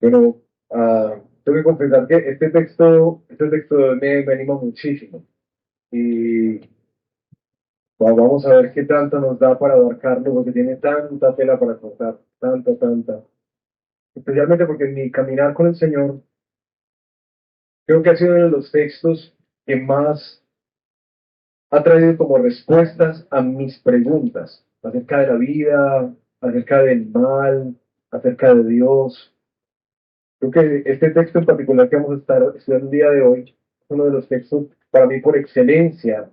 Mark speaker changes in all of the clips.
Speaker 1: Bueno, tengo que confesar que este texto me anima muchísimo. Y vamos a ver qué tanto nos da para abarcarlo, porque tiene tanta tela para cortar, tanta, tanta. Especialmente porque en mi caminar con el Señor, creo que ha sido uno de los textos que más ha traído como respuestas a mis preguntas acerca de la vida, acerca del mal, acerca de Dios. Creo que este texto en particular que vamos a estar estudiando el día de hoy es uno de los textos para mí por excelencia,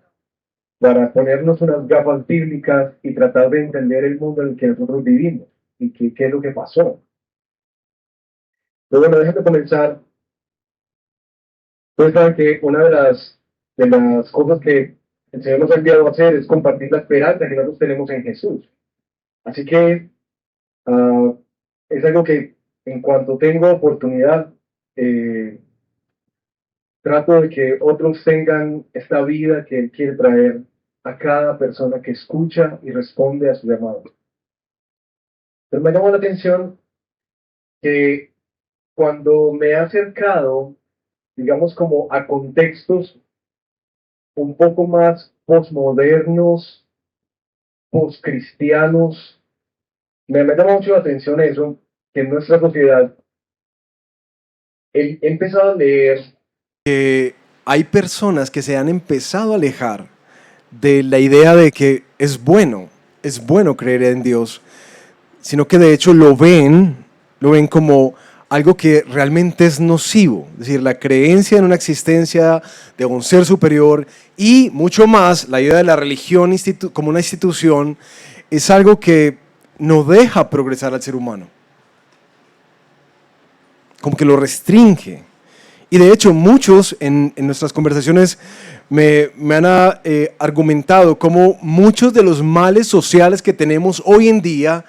Speaker 1: para ponernos unas gafas bíblicas y tratar de entender el mundo en el que nosotros vivimos y qué es lo que pasó. Pero bueno, déjame comenzar. Ustedes saben que una de las cosas que el Señor nos ha enviado a hacer es compartir la esperanza que nosotros tenemos en Jesús. Así que ah, es algo que en cuanto tengo oportunidad, eh, trato de que otros tengan esta vida que Él quiere traer a cada persona que escucha y responde a su llamado. Pero me llamó la atención que cuando me he acercado, digamos, como a contextos un poco más posmodernos, poscristianos, me llama mucho la atención eso, que en nuestra sociedad he empezado a leer.
Speaker 2: Hay personas que se han empezado a alejar de la idea de que es bueno creer en Dios, sino que de hecho lo ven como algo que realmente es nocivo, es decir, la creencia en una existencia de un ser superior y mucho más, la idea de la religión como una institución es algo que no deja progresar al ser humano, como que lo restringe. Y de hecho, muchos en nuestras conversaciones me han argumentado cómo muchos de los males sociales que tenemos hoy en día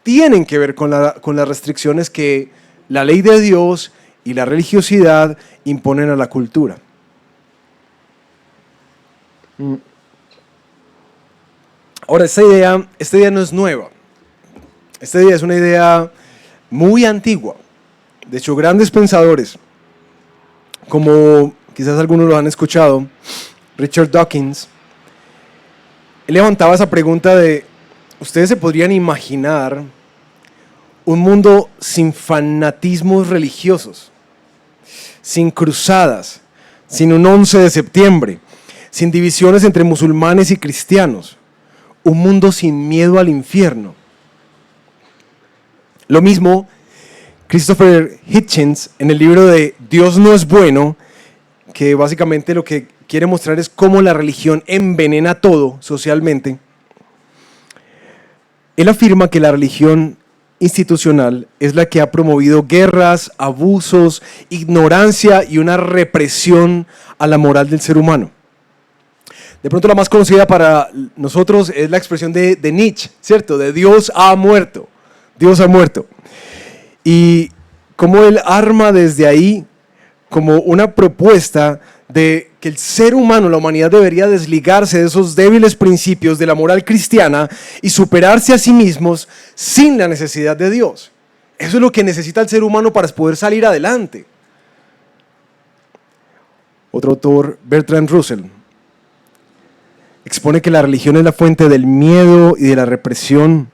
Speaker 2: tienen que ver con las restricciones que la ley de Dios y la religiosidad imponen a la cultura. Ahora, esta idea no es nueva. Esta idea es una idea muy antigua. De hecho, grandes pensadores, como quizás algunos lo han escuchado, Richard Dawkins, él levantaba esa pregunta de, ¿ustedes se podrían imaginar un mundo sin fanatismos religiosos, sin cruzadas, sin un 11 de septiembre, sin divisiones entre musulmanes y cristianos, un mundo sin miedo al infierno? Lo mismo Christopher Hitchens en el libro de Dios no es bueno, que básicamente lo que quiere mostrar es cómo la religión envenena todo socialmente. Él afirma que la religión institucional es la que ha promovido guerras, abusos, ignorancia y una represión a la moral del ser humano. De pronto la más conocida para nosotros es la expresión de Nietzsche, ¿cierto? De Dios ha muerto. Dios ha muerto. Y cómo él arma desde ahí como una propuesta de que el ser humano, la humanidad, debería desligarse de esos débiles principios de la moral cristiana y superarse a sí mismos sin la necesidad de Dios. Eso es lo que necesita el ser humano para poder salir adelante. Otro autor, Bertrand Russell, expone que la religión es la fuente del miedo y de la represión.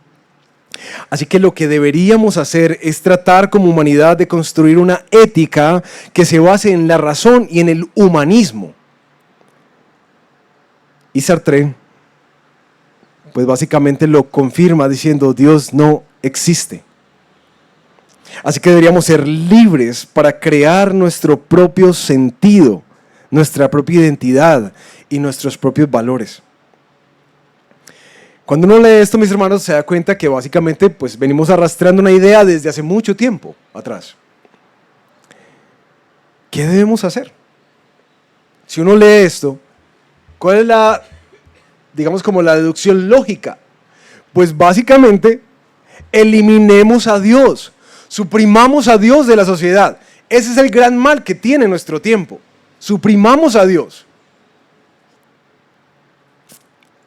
Speaker 2: Así que lo que deberíamos hacer es tratar como humanidad de construir una ética que se base en la razón y en el humanismo. Y Sartre, pues básicamente lo confirma diciendo Dios no existe. Así que deberíamos ser libres para crear nuestro propio sentido, nuestra propia identidad y nuestros propios valores. Cuando uno lee esto, mis hermanos, se da cuenta que básicamente pues, venimos arrastrando una idea desde hace mucho tiempo atrás. ¿Qué debemos hacer? Si uno lee esto, ¿cuál es la, digamos, como la deducción lógica? Pues básicamente, eliminemos a Dios, suprimamos a Dios de la sociedad. Ese es el gran mal que tiene nuestro tiempo. Suprimamos a Dios.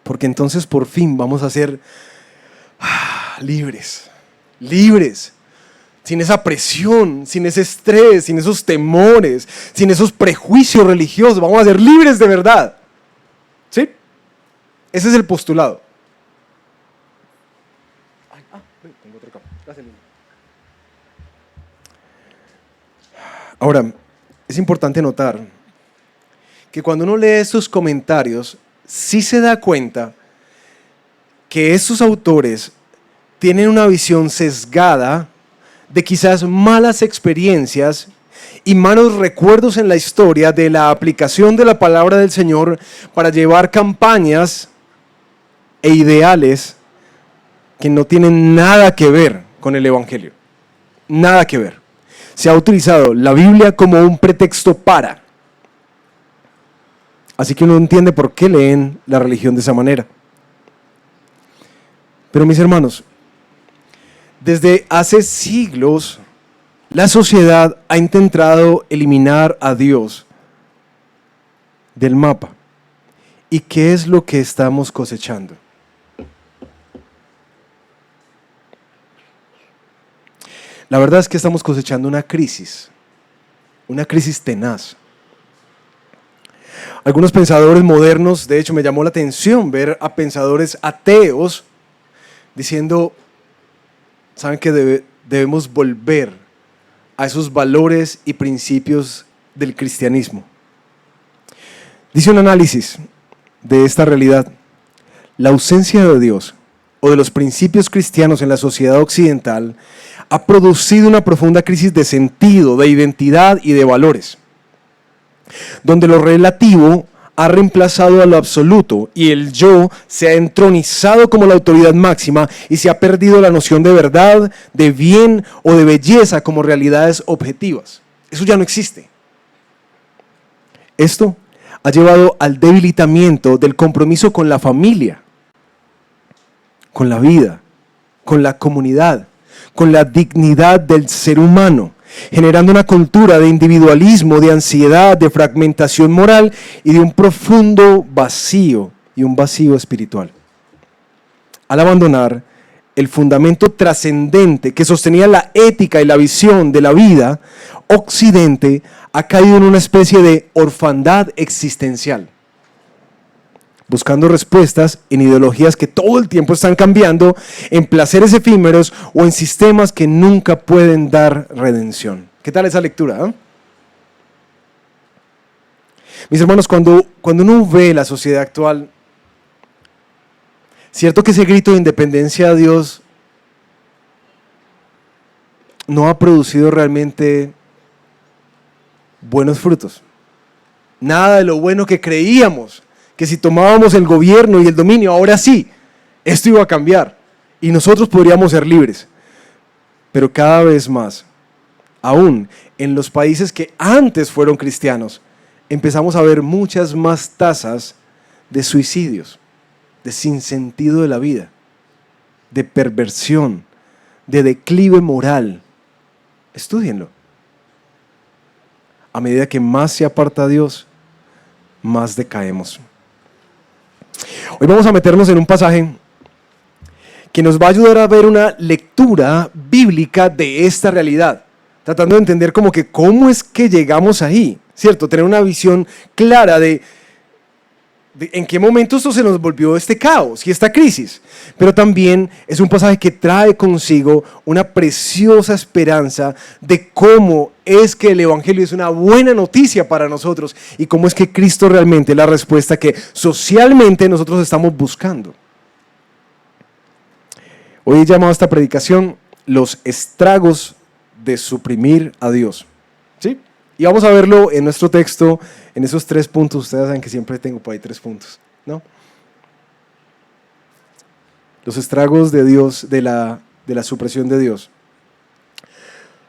Speaker 2: Porque entonces por fin vamos a ser libres. Libres. sin esa presión, sin ese estrés, sin esos temores, sin esos prejuicios religiosos. Vamos a ser libres de verdad. ¿Sí? Ese es el postulado. Ahora, es importante notar que cuando uno lee estos comentarios, sí se da cuenta que estos autores tienen una visión sesgada de quizás malas experiencias y malos recuerdos en la historia de la aplicación de la palabra del Señor para llevar campañas e ideales que no tienen nada que ver con el Evangelio. Nada que ver. Se ha utilizado la Biblia como un pretexto para. Así que uno entiende por qué leen la religión de esa manera. Pero mis hermanos, desde hace siglos, la sociedad ha intentado eliminar a Dios del mapa. ¿Y qué es lo que estamos cosechando? La verdad es que estamos cosechando una crisis tenaz. Algunos pensadores modernos, de hecho me llamó la atención ver a pensadores ateos diciendo, saben que debemos volver a esos valores y principios del cristianismo. Dice un análisis de esta realidad: la ausencia de Dios o de los principios cristianos en la sociedad occidental ha producido una profunda crisis de sentido, de identidad y de valores, donde lo relativo ha reemplazado a lo absoluto y el yo se ha entronizado como la autoridad máxima y se ha perdido la noción de verdad, de bien o de belleza como realidades objetivas. Eso ya no existe. Esto ha llevado al debilitamiento del compromiso con la familia, con la vida, con la comunidad, con la dignidad del ser humano, generando una cultura de individualismo, de ansiedad, de fragmentación moral y de un profundo vacío y un vacío espiritual. Al abandonar el fundamento trascendente que sostenía la ética y la visión de la vida, Occidente ha caído en una especie de orfandad existencial, buscando respuestas en ideologías que todo el tiempo están cambiando, en placeres efímeros o en sistemas que nunca pueden dar redención. ¿Qué tal esa lectura? Mis hermanos, cuando uno ve la sociedad actual, cierto que ese grito de independencia a Dios no ha producido realmente buenos frutos. Nada de lo bueno que creíamos, que si tomábamos el gobierno y el dominio, ahora sí, esto iba a cambiar y nosotros podríamos ser libres. Pero cada vez más, aún en los países que antes fueron cristianos, empezamos a ver muchas más tasas de suicidios, de sinsentido de la vida, de perversión, de declive moral. Estúdienlo. A medida que más se aparta Dios, más decaemos. Hoy vamos a meternos en un pasaje que nos va a ayudar a ver una lectura bíblica de esta realidad, tratando de entender como que cómo es que llegamos ahí, ¿cierto? Tener una visión clara de en qué momento esto se nos volvió este caos y esta crisis. Pero también es un pasaje que trae consigo una preciosa esperanza de cómo es que el Evangelio es una buena noticia para nosotros y cómo es que Cristo realmente es la respuesta que socialmente nosotros estamos buscando. Hoy he llamado a esta predicación los estragos de suprimir a Dios. ¿Sí? Y vamos a verlo en nuestro texto, en esos 3 puntos. Ustedes saben que siempre tengo por ahí 3 puntos, ¿no? Los estragos de Dios, de la supresión de Dios,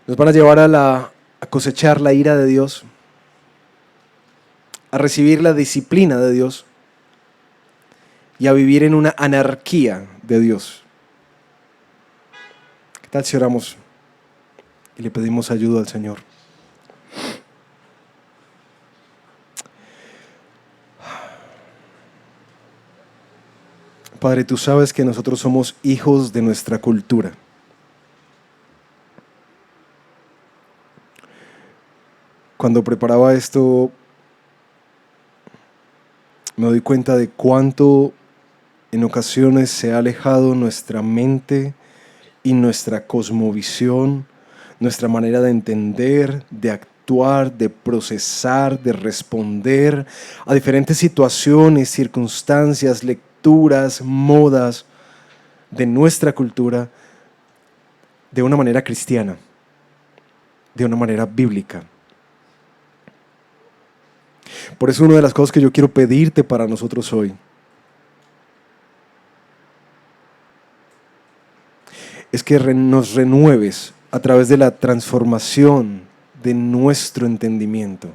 Speaker 2: nos van a llevar a cosechar la ira de Dios, a recibir la disciplina de Dios y a vivir en una anarquía de Dios. ¿Qué tal si oramos y le pedimos ayuda al Señor? Padre, tú sabes que nosotros somos hijos de nuestra cultura. Cuando preparaba esto, me doy cuenta de cuánto en ocasiones se ha alejado nuestra mente y nuestra cosmovisión, nuestra manera de entender, de actuar, de procesar, de responder a diferentes situaciones, circunstancias, lecturas, modas de nuestra cultura de una manera cristiana, de una manera bíblica. Por eso una de las cosas que yo quiero pedirte para nosotros hoy es que nos renueves a través de la transformación de nuestro entendimiento.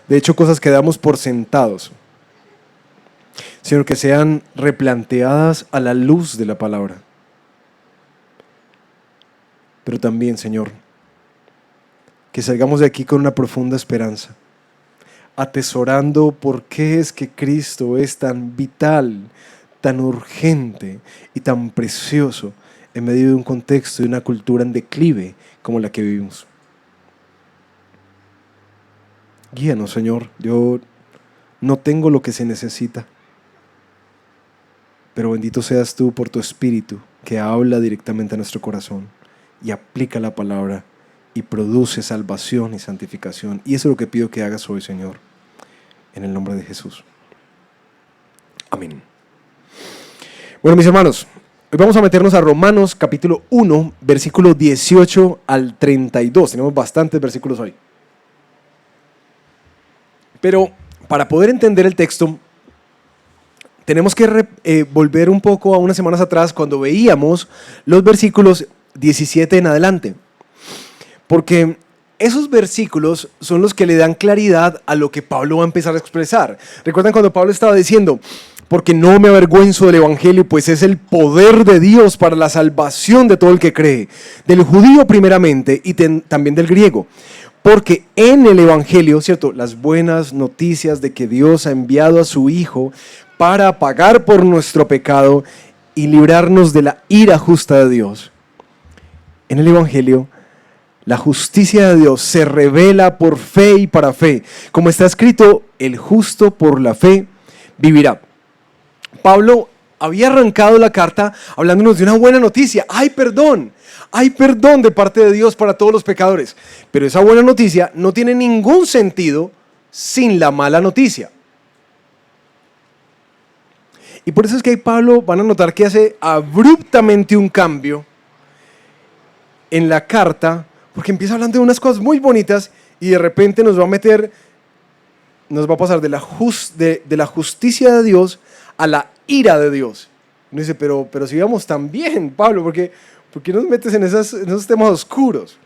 Speaker 2: De hecho, cosas que damos por sentados, sino que sean replanteadas a la luz de la palabra. Pero también, Señor, que salgamos de aquí con una profunda esperanza, atesorando por qué es que Cristo es tan vital, tan urgente y tan precioso en medio de un contexto y una cultura en declive como la que vivimos. Guíanos, Señor. Yo no tengo lo que se necesita, pero bendito seas tú por tu Espíritu que habla directamente a nuestro corazón y aplica la palabra y produce salvación y santificación. Y eso es lo que pido que hagas hoy, Señor, en el nombre de Jesús. Amén. Bueno, mis hermanos, hoy vamos a meternos a Romanos capítulo 1, versículo 18 al 32. Tenemos bastantes versículos hoy. Pero para poder entender el texto, tenemos que volver un poco a unas semanas atrás cuando veíamos los versículos 17 en adelante. Porque esos versículos son los que le dan claridad a lo que Pablo va a empezar a expresar. ¿Recuerdan cuando Pablo estaba diciendo: porque no me avergüenzo del evangelio, pues es el poder de Dios para la salvación de todo el que cree, del judío primeramente y también del griego? Porque en el evangelio, ¿cierto?, las buenas noticias de que Dios ha enviado a su Hijo para pagar por nuestro pecado y librarnos de la ira justa de Dios. En el evangelio, la justicia de Dios se revela por fe y para fe. Como está escrito, el justo por la fe vivirá. Pablo había arrancado la carta hablándonos de una buena noticia. Hay perdón de parte de Dios para todos los pecadores. Pero esa buena noticia no tiene ningún sentido sin la mala noticia. Y por eso es que ahí Pablo, van a notar que hace abruptamente un cambio en la carta, porque empieza hablando de unas cosas muy bonitas y de repente nos va a pasar de la justicia de Dios a la ira de Dios. Uno dice, pero si íbamos tan bien, Pablo, ¿por qué nos metes en esos temas oscuros?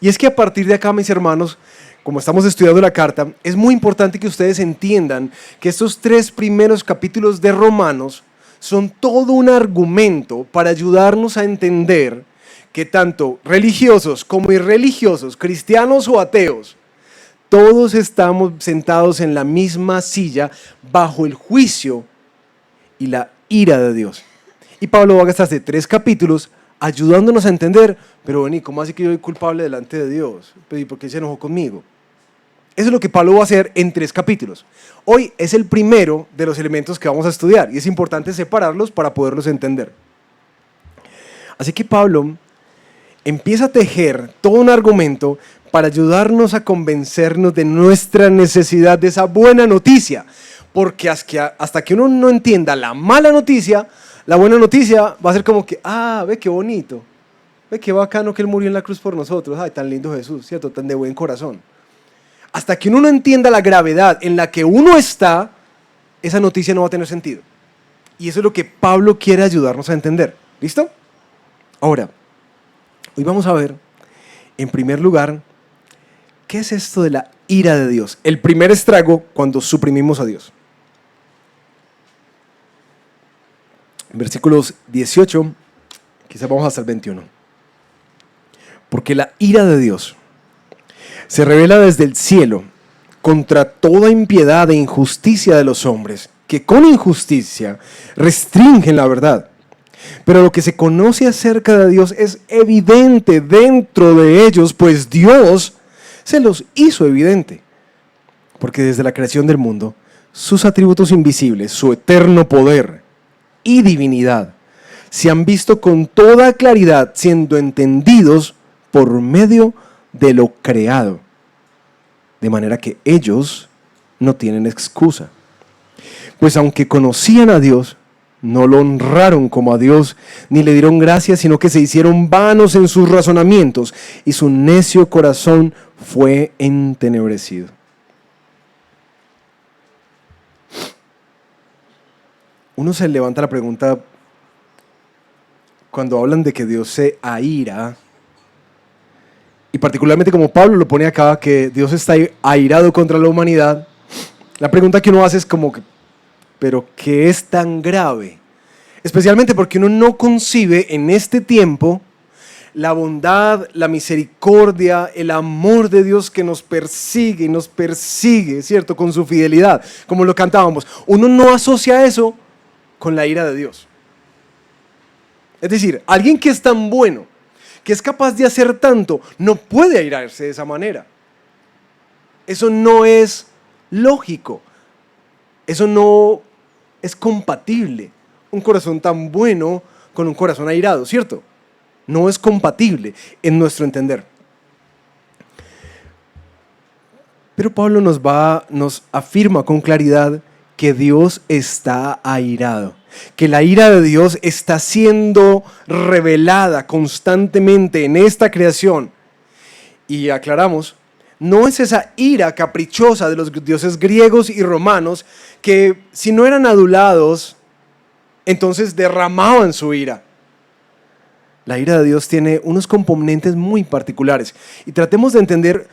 Speaker 2: Y es que a partir de acá, mis hermanos, como estamos estudiando la carta, es muy importante que ustedes entiendan que estos 3 primeros capítulos de Romanos son todo un argumento para ayudarnos a entender que tanto religiosos como irreligiosos, cristianos o ateos, todos estamos sentados en la misma silla bajo el juicio y la ira de Dios. Y Pablo va a gastarse 3 capítulos ayudándonos a entender, pero vení, ¿cómo así que yo soy culpable delante de Dios? ¿Y por qué se enojó conmigo? Eso es lo que Pablo va a hacer en 3 capítulos. Hoy es el primero de los elementos que vamos a estudiar y es importante separarlos para poderlos entender. Así que Pablo empieza a tejer todo un argumento para ayudarnos a convencernos de nuestra necesidad de esa buena noticia. Porque hasta que uno no entienda la mala noticia, la buena noticia va a ser como que, ve qué bonito, ve qué bacano que Él murió en la cruz por nosotros, ay, tan lindo Jesús, ¿cierto? Tan de buen corazón. Hasta que uno no entienda la gravedad en la que uno está, esa noticia no va a tener sentido. Y eso es lo que Pablo quiere ayudarnos a entender. ¿Listo? Ahora, hoy vamos a ver, en primer lugar, ¿qué es esto de la ira de Dios? El primer estrago cuando suprimimos a Dios. Versículos 18, quizás vamos hasta el 21. Porque la ira de Dios se revela desde el cielo contra toda impiedad e injusticia de los hombres, que con injusticia restringen la verdad. Pero lo que se conoce acerca de Dios es evidente dentro de ellos, pues Dios se los hizo evidente. Porque desde la creación del mundo, sus atributos invisibles, su eterno poder y divinidad, se han visto con toda claridad, siendo entendidos por medio de lo creado. De manera que ellos no tienen excusa. Pues aunque conocían a Dios, no lo honraron como a Dios, ni le dieron gracias, sino que se hicieron vanos en sus razonamientos, y su necio corazón fue entenebrecido. Uno se levanta la pregunta, cuando hablan de que Dios se aira, y particularmente como Pablo lo pone acá, que Dios está airado contra la humanidad, la pregunta que uno hace es como, ¿pero qué es tan grave? Especialmente porque uno no concibe en este tiempo la bondad, la misericordia, el amor de Dios que nos persigue y nos persigue, ¿cierto? Con su fidelidad, como lo cantábamos. Uno no asocia eso con la ira de Dios. Es decir, alguien que es tan bueno, que es capaz de hacer tanto, no puede airarse de esa manera. Eso no es lógico. Eso no es compatible. Un corazón tan bueno con un corazón airado, ¿cierto? No es compatible en nuestro entender. Pero Pablo nos afirma con claridad que Dios está airado, que la ira de Dios está siendo revelada constantemente en esta creación. Y aclaramos, no es esa ira caprichosa de los dioses griegos y romanos que si no eran adulados, entonces derramaban su ira. La ira de Dios tiene unos componentes muy particulares y tratemos de entender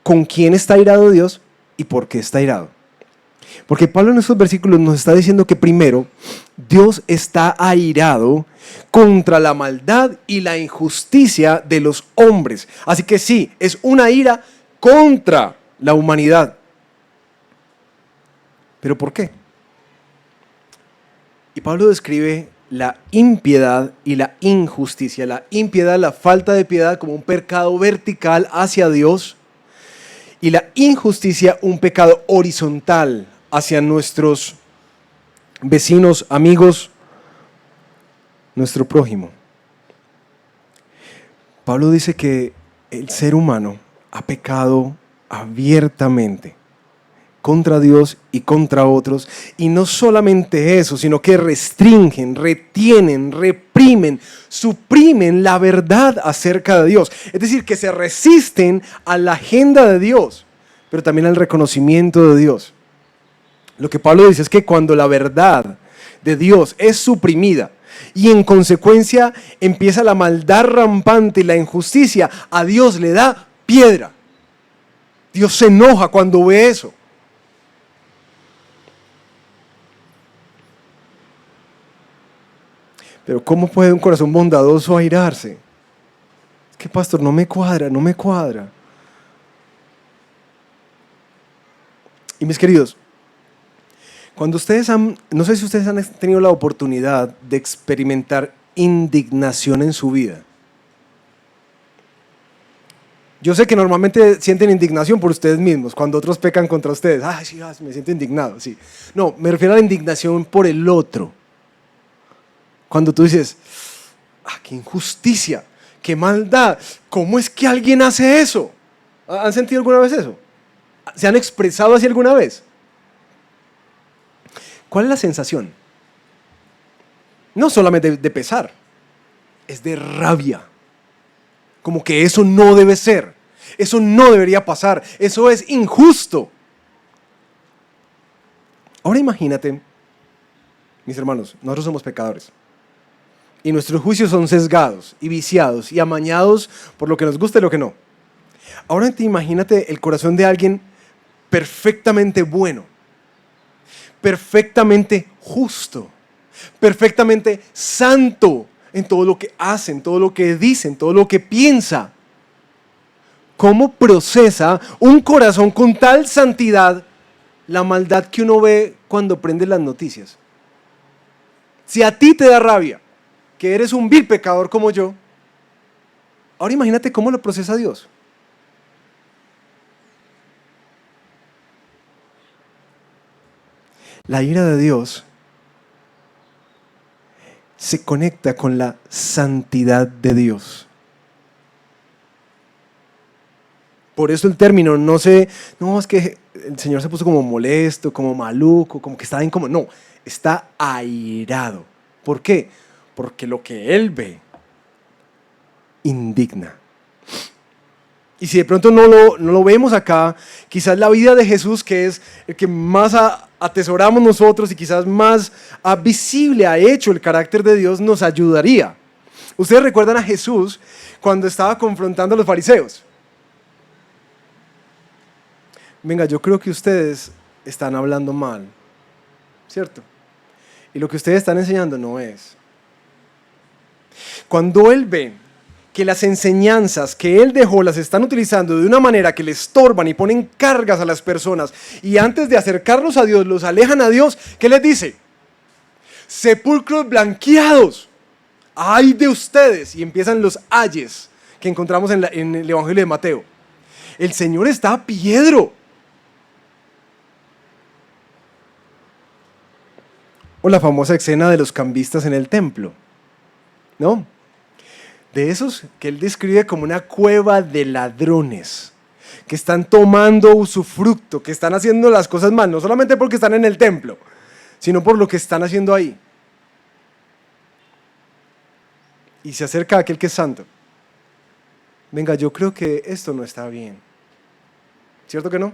Speaker 2: con quién está airado Dios y por qué está airado. Porque Pablo en estos versículos nos está diciendo que primero, Dios está airado contra la maldad y la injusticia de los hombres. Así que sí, es una ira contra la humanidad. ¿Pero por qué? Y Pablo describe la impiedad y la injusticia. La impiedad, la falta de piedad como un pecado vertical hacia Dios. Y la injusticia, un pecado horizontal hacia nuestros vecinos, amigos, nuestro prójimo. Pablo dice que el ser humano ha pecado abiertamente contra Dios y contra otros, y no solamente eso, sino que restringen, retienen, reprimen, suprimen la verdad acerca de Dios. Es decir, que se resisten a la agenda de Dios, pero también al reconocimiento de Dios. Lo que Pablo dice es que cuando la verdad de Dios es suprimida y en consecuencia empieza la maldad rampante y la injusticia, a Dios le da piedra. Dios se enoja cuando ve eso. Pero ¿cómo puede un corazón bondadoso airarse? Es que, pastor, no me cuadra, no me cuadra. Y mis queridos, cuando no sé si ustedes han tenido la oportunidad de experimentar indignación en su vida. Yo sé que normalmente sienten indignación por ustedes mismos, cuando otros pecan contra ustedes. Ay, sí, me siento indignado, sí. No, me refiero a la indignación por el otro. Cuando tú dices, qué injusticia, qué maldad, ¿cómo es que alguien hace eso? ¿Han sentido alguna vez eso? ¿Se han expresado así alguna vez? ¿Cuál es la sensación? No solamente de pesar, es de rabia. Como que eso no debe ser, eso no debería pasar, eso es injusto. Ahora imagínate, mis hermanos, nosotros somos pecadores. Y nuestros juicios son sesgados y viciados y amañados por lo que nos gusta y lo que no. Ahora imagínate el corazón de alguien perfectamente bueno, perfectamente justo, perfectamente santo en todo lo que hacen, todo lo que dicen, todo lo que piensa. ¿Cómo procesa un corazón con tal santidad la maldad que uno ve cuando prende las noticias? Si a ti te da rabia que eres un vil pecador como yo. Ahora imagínate cómo lo procesa Dios. La ira de Dios se conecta con la santidad de Dios. Por eso el término, no es que el Señor se puso como molesto, como maluco, como que estaba incómodo. No, está airado. ¿Por qué? Porque lo que Él ve indigna. Y si de pronto no lo vemos acá, quizás la vida de Jesús, que es el que más atesoramos nosotros y quizás más visible ha hecho el carácter de Dios, nos ayudaría. Ustedes recuerdan a Jesús cuando estaba confrontando a los fariseos. Venga, yo creo que ustedes están hablando mal, ¿cierto? Y lo que ustedes están enseñando no es. Cuando Él ve que las enseñanzas que Él dejó las están utilizando de una manera que le estorban y ponen cargas a las personas, y antes de acercarlos a Dios, los alejan a Dios, ¿qué les dice? Sepulcros blanqueados, ¡ay de ustedes! Y empiezan los ayes que encontramos en el Evangelio de Mateo. El Señor está a piedro. O la famosa escena de los cambistas en el templo, ¿no? De esos que Él describe como una cueva de ladrones, que están tomando usufructo, que están haciendo las cosas mal, no solamente porque están en el templo, sino por lo que están haciendo ahí. Y se acerca a aquel que es santo. Venga, yo creo que esto no está bien. ¿Cierto que no?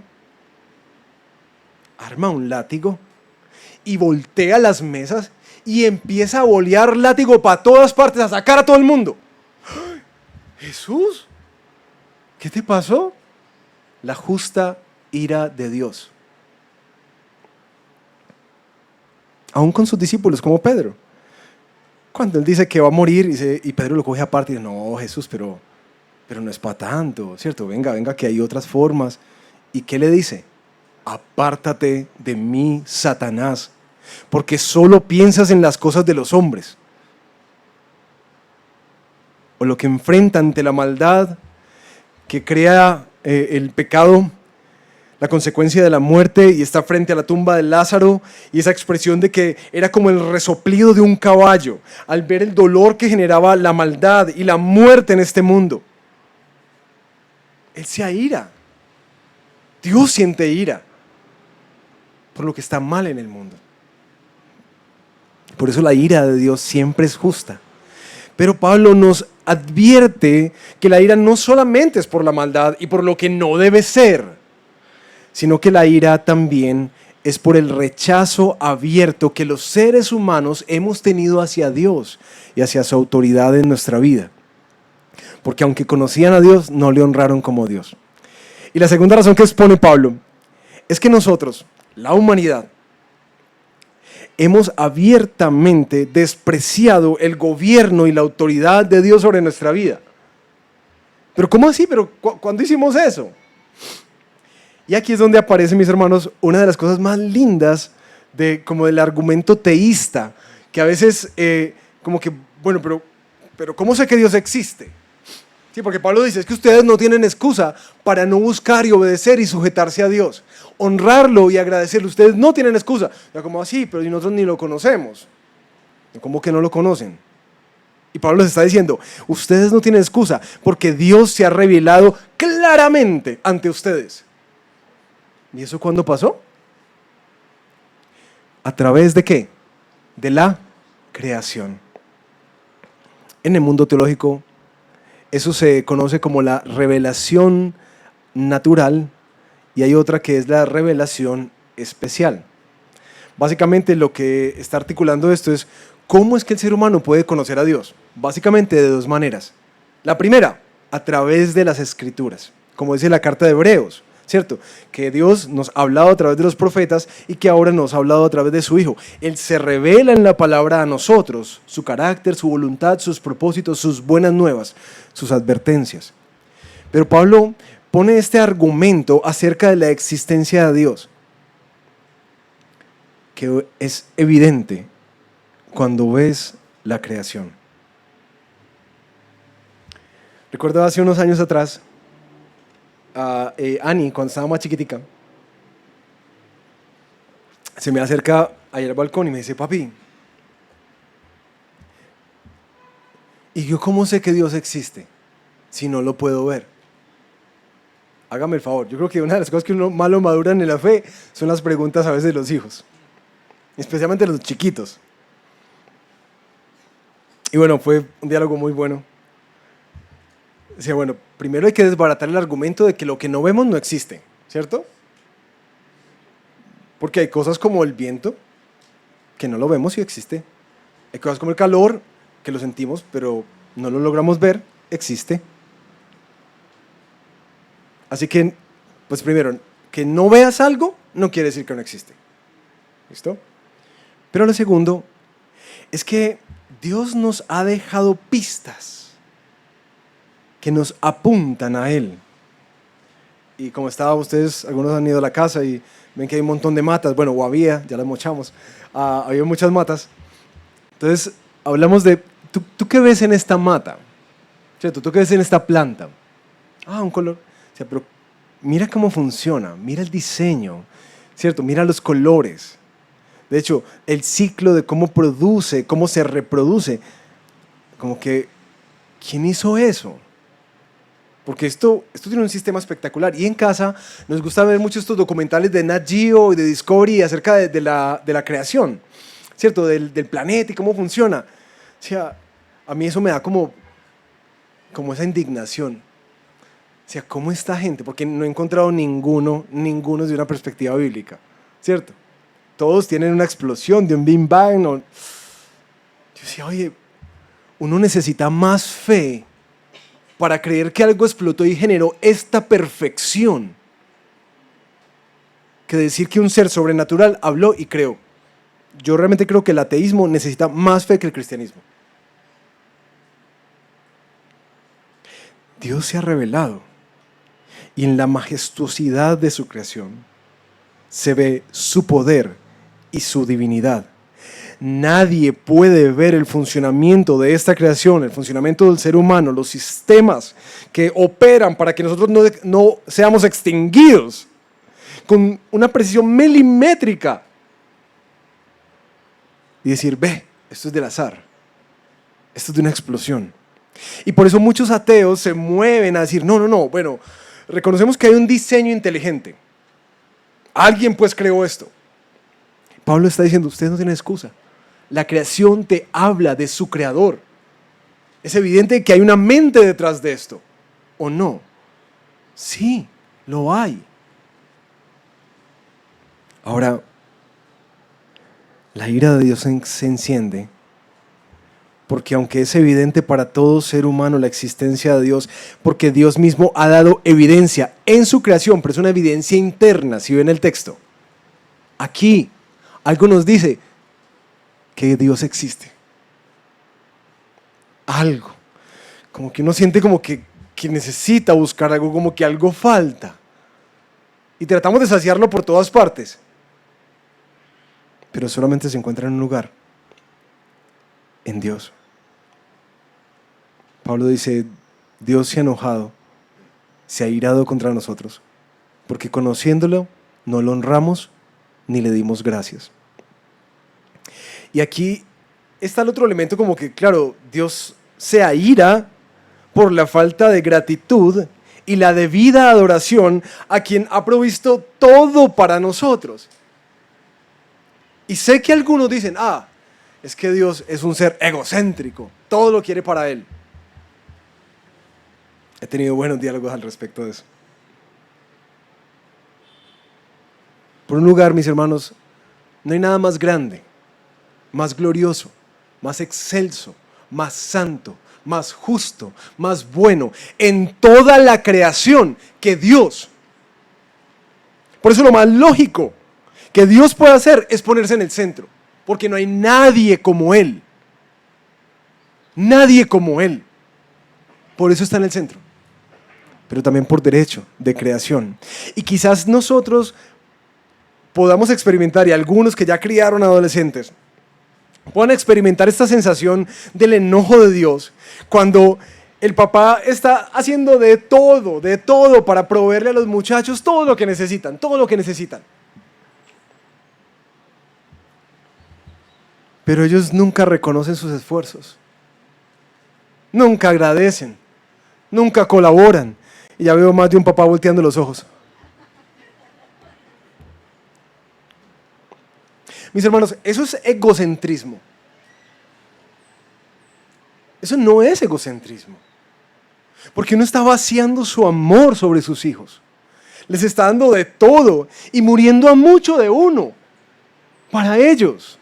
Speaker 2: Arma un látigo y voltea las mesas y empieza a bolear látigo para todas partes, a sacar a todo el mundo. Jesús, ¿qué te pasó? La justa ira de Dios. Aún con sus discípulos, como Pedro. Cuando Él dice que va a morir, y Pedro lo coge aparte y dice, no, Jesús, pero no es para tanto, ¿cierto? Venga, que hay otras formas. ¿Y qué le dice? Apártate de mí, Satanás, porque solo piensas en las cosas de los hombres. O lo que enfrenta ante la maldad que crea el pecado, la consecuencia de la muerte, y está frente a la tumba de Lázaro, y esa expresión de que era como el resoplido de un caballo al ver el dolor que generaba la maldad y la muerte en este mundo. Él se aira. Dios siente ira por lo que está mal en el mundo. Por eso la ira de Dios siempre es justa. Pero Pablo nos advierte que la ira no solamente es por la maldad y por lo que no debe ser, sino que la ira también es por el rechazo abierto que los seres humanos hemos tenido hacia Dios y hacia su autoridad en nuestra vida. Porque aunque conocían a Dios, no le honraron como Dios. Y la segunda razón que expone Pablo es que nosotros, la humanidad, hemos abiertamente despreciado el gobierno y la autoridad de Dios sobre nuestra vida. ¿Pero cómo así? ¿Pero cuándo hicimos eso? Y aquí es donde aparece, mis hermanos, una de las cosas más lindas como del argumento teísta, que a veces como que, bueno, pero ¿cómo sé que Dios existe? Sí, porque Pablo dice, es que ustedes no tienen excusa para no buscar y obedecer y sujetarse a Dios. Honrarlo y agradecerle. Ustedes no tienen excusa. Ya como así, pero nosotros ni lo conocemos. ¿Cómo que no lo conocen? Y Pablo les está diciendo, ustedes no tienen excusa porque Dios se ha revelado claramente ante ustedes. ¿Y eso cuándo pasó? ¿A través de qué? De la creación. En el mundo teológico, eso se conoce como la revelación natural, y hay otra que es la revelación especial. Básicamente lo que está articulando esto es cómo es que el ser humano puede conocer a Dios. Básicamente de dos maneras. La primera, a través de las Escrituras, como dice la carta de Hebreos, ¿cierto? Que Dios nos ha hablado a través de los profetas y que ahora nos ha hablado a través de su Hijo. Él se revela en la palabra a nosotros, su carácter, su voluntad, sus propósitos, sus buenas nuevas, sus advertencias. Pero Pablo pone este argumento acerca de la existencia de Dios, que es evidente cuando ves la creación. Recuerdo hace unos años atrás, Annie, cuando estaba más chiquitica, se me acerca ahí al balcón y me dice, papi, ¿y yo cómo sé que Dios existe si no lo puedo ver? Hágame el favor. Yo creo que una de las cosas que uno más lo maduran en la fe son las preguntas a veces de los hijos, especialmente los chiquitos. Y bueno, fue un diálogo muy bueno. Decía, bueno, primero hay que desbaratar el argumento de que lo que no vemos no existe, ¿cierto? Porque hay cosas como el viento, que no lo vemos y existe. Hay cosas como el calor, que lo sentimos, pero no lo logramos ver, existe. Así que, pues primero, que no veas algo no quiere decir que no existe. ¿Listo? Pero lo segundo es que Dios nos ha dejado pistas que nos apuntan a Él. Y como estaban ustedes, algunos han ido a la casa y ven que hay un montón de matas, bueno, o había, ya las mochamos, había muchas matas. Entonces, hablamos de, ¿tú qué ves en esta mata? ¿Cierto? ¿Tú qué ves en esta planta? Un color. O sea, pero mira cómo funciona, mira el diseño, ¿cierto? Mira los colores. De hecho, el ciclo de cómo produce, cómo se reproduce. Como que, ¿quién hizo eso? Porque esto tiene un sistema espectacular. Y en casa nos gusta ver mucho estos documentales de Nat Geo y de Discovery acerca de la creación, ¿cierto? Del planeta y cómo funciona. O sea, a mí eso me da como esa indignación. O sea, ¿cómo esta gente? Porque no he encontrado ninguno desde una perspectiva bíblica, ¿cierto? Todos tienen una explosión de un Big Bang. Yo decía, oye, uno necesita más fe para creer que algo explotó y generó esta perfección que decir que un ser sobrenatural habló y creó. Yo realmente creo que el ateísmo necesita más fe que el cristianismo. Dios se ha revelado y en la majestuosidad de su creación se ve su poder y su divinidad. Nadie puede ver el funcionamiento de esta creación, el funcionamiento del ser humano, los sistemas que operan para que nosotros no seamos extinguidos con una precisión milimétrica y decir, ve, esto es del azar, esto es de una explosión. Y por eso muchos ateos se mueven a decir, no, bueno, reconocemos que hay un diseño inteligente. Alguien pues creó esto. Pablo está diciendo, ustedes no tienen excusa. La creación te habla de su creador. Es evidente que hay una mente detrás de esto. ¿O no? Sí, lo hay. Ahora, la ira de Dios se enciende porque aunque es evidente para todo ser humano la existencia de Dios, porque Dios mismo ha dado evidencia en su creación, pero es una evidencia interna, si ven el texto. Aquí, algo nos dice que Dios existe. Algo. Como que uno siente como que necesita buscar algo, como que algo falta. Y tratamos de saciarlo por todas partes. Pero solamente se encuentra en un lugar. En Dios. Pablo dice, Dios se ha enojado, se ha irado contra nosotros, porque conociéndolo no lo honramos ni le dimos gracias. Y aquí está el otro elemento como que, claro, Dios se aira por la falta de gratitud y la debida adoración a quien ha provisto todo para nosotros. Y sé que algunos dicen, es que Dios es un ser egocéntrico, todo lo quiere para Él. He tenido buenos diálogos al respecto de eso. Por un lugar, mis hermanos, no hay nada más grande, más glorioso, más excelso, más santo, más justo, más bueno en toda la creación que Dios. Por eso lo más lógico que Dios puede hacer es ponerse en el centro, porque no hay nadie como Él. Nadie como Él. Por eso está en el centro. Pero también por derecho de creación. Y quizás nosotros podamos experimentar, y algunos que ya criaron adolescentes, puedan experimentar esta sensación del enojo de Dios cuando El papá está haciendo de todo para proveerle a los muchachos todo lo que necesitan, todo lo que necesitan. Pero ellos nunca reconocen sus esfuerzos, nunca agradecen, nunca colaboran. Y ya veo más de un papá volteando los ojos. Mis hermanos, eso es egocentrismo. Eso no es egocentrismo. Porque uno está vaciando su amor sobre sus hijos. Les está dando de todo y muriendo a mucho de uno para ellos.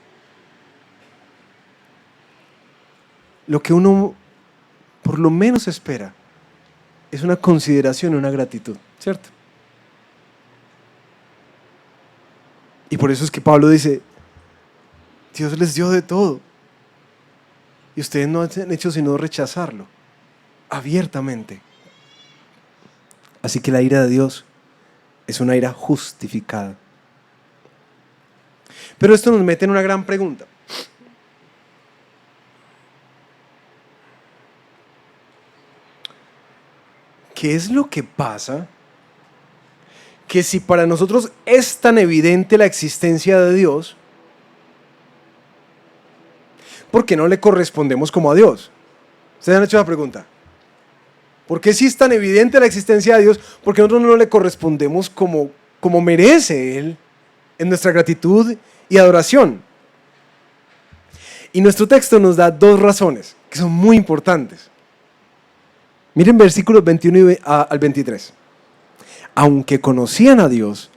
Speaker 2: Lo que uno por lo menos espera es una consideración, una gratitud, ¿cierto? Y por eso es que Pablo dice, Dios les dio de todo y ustedes no han hecho sino rechazarlo abiertamente. Así que la ira de Dios es una ira justificada. Pero esto nos mete en una gran pregunta. ¿Qué es lo que pasa? Que si para nosotros es tan evidente la existencia de Dios, ¿por qué no le correspondemos como a Dios? ¿Ustedes han hecho esa pregunta? ¿Por qué si es tan evidente la existencia de Dios, por qué nosotros no le correspondemos como merece Él en nuestra gratitud y adoración? Y nuestro texto nos da dos razones que son muy importantes. Miren versículos 21 al 23. Aunque conocían a Dios,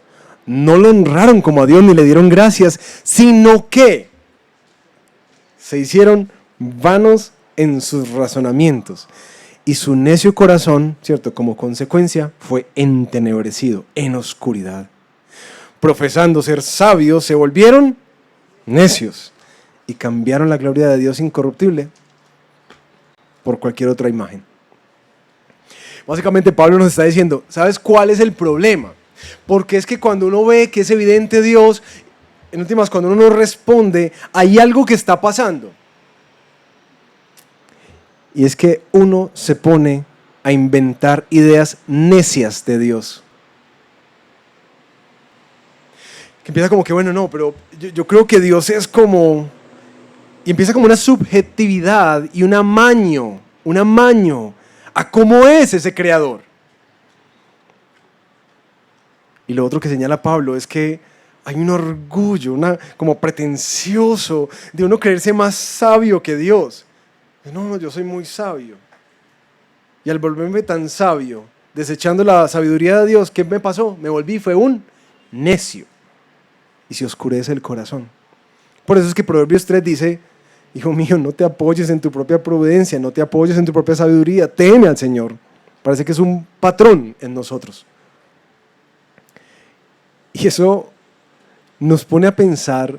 Speaker 2: no lo honraron como a Dios ni le dieron gracias, sino que se hicieron vanos en sus razonamientos. Y su necio corazón, ¿cierto? Como consecuencia, fue entenebrecido en oscuridad. Profesando ser sabios, se volvieron necios y cambiaron la gloria de Dios incorruptible por cualquier otra imagen. Básicamente Pablo nos está diciendo, ¿sabes cuál es el problema? Porque es que cuando uno ve que es evidente Dios, en últimas cuando uno no responde, hay algo que está pasando. Y es que uno se pone a inventar ideas necias de Dios. Que empieza como que, bueno, no, pero yo creo que Dios es como... Y empieza como una subjetividad y un amaño a cómo es ese creador. Y lo otro que señala Pablo es que hay un orgullo, como pretencioso, de uno creerse más sabio que Dios. No, yo soy muy sabio. Y al volverme tan sabio, desechando la sabiduría de Dios, ¿qué me pasó? Me volví, fue un necio. Y se oscurece el corazón. Por eso es que Proverbios 3 dice, hijo mío, no te apoyes en tu propia prudencia, no te apoyes en tu propia sabiduría, teme al Señor. Parece que es un patrón en nosotros. Y eso nos pone a pensar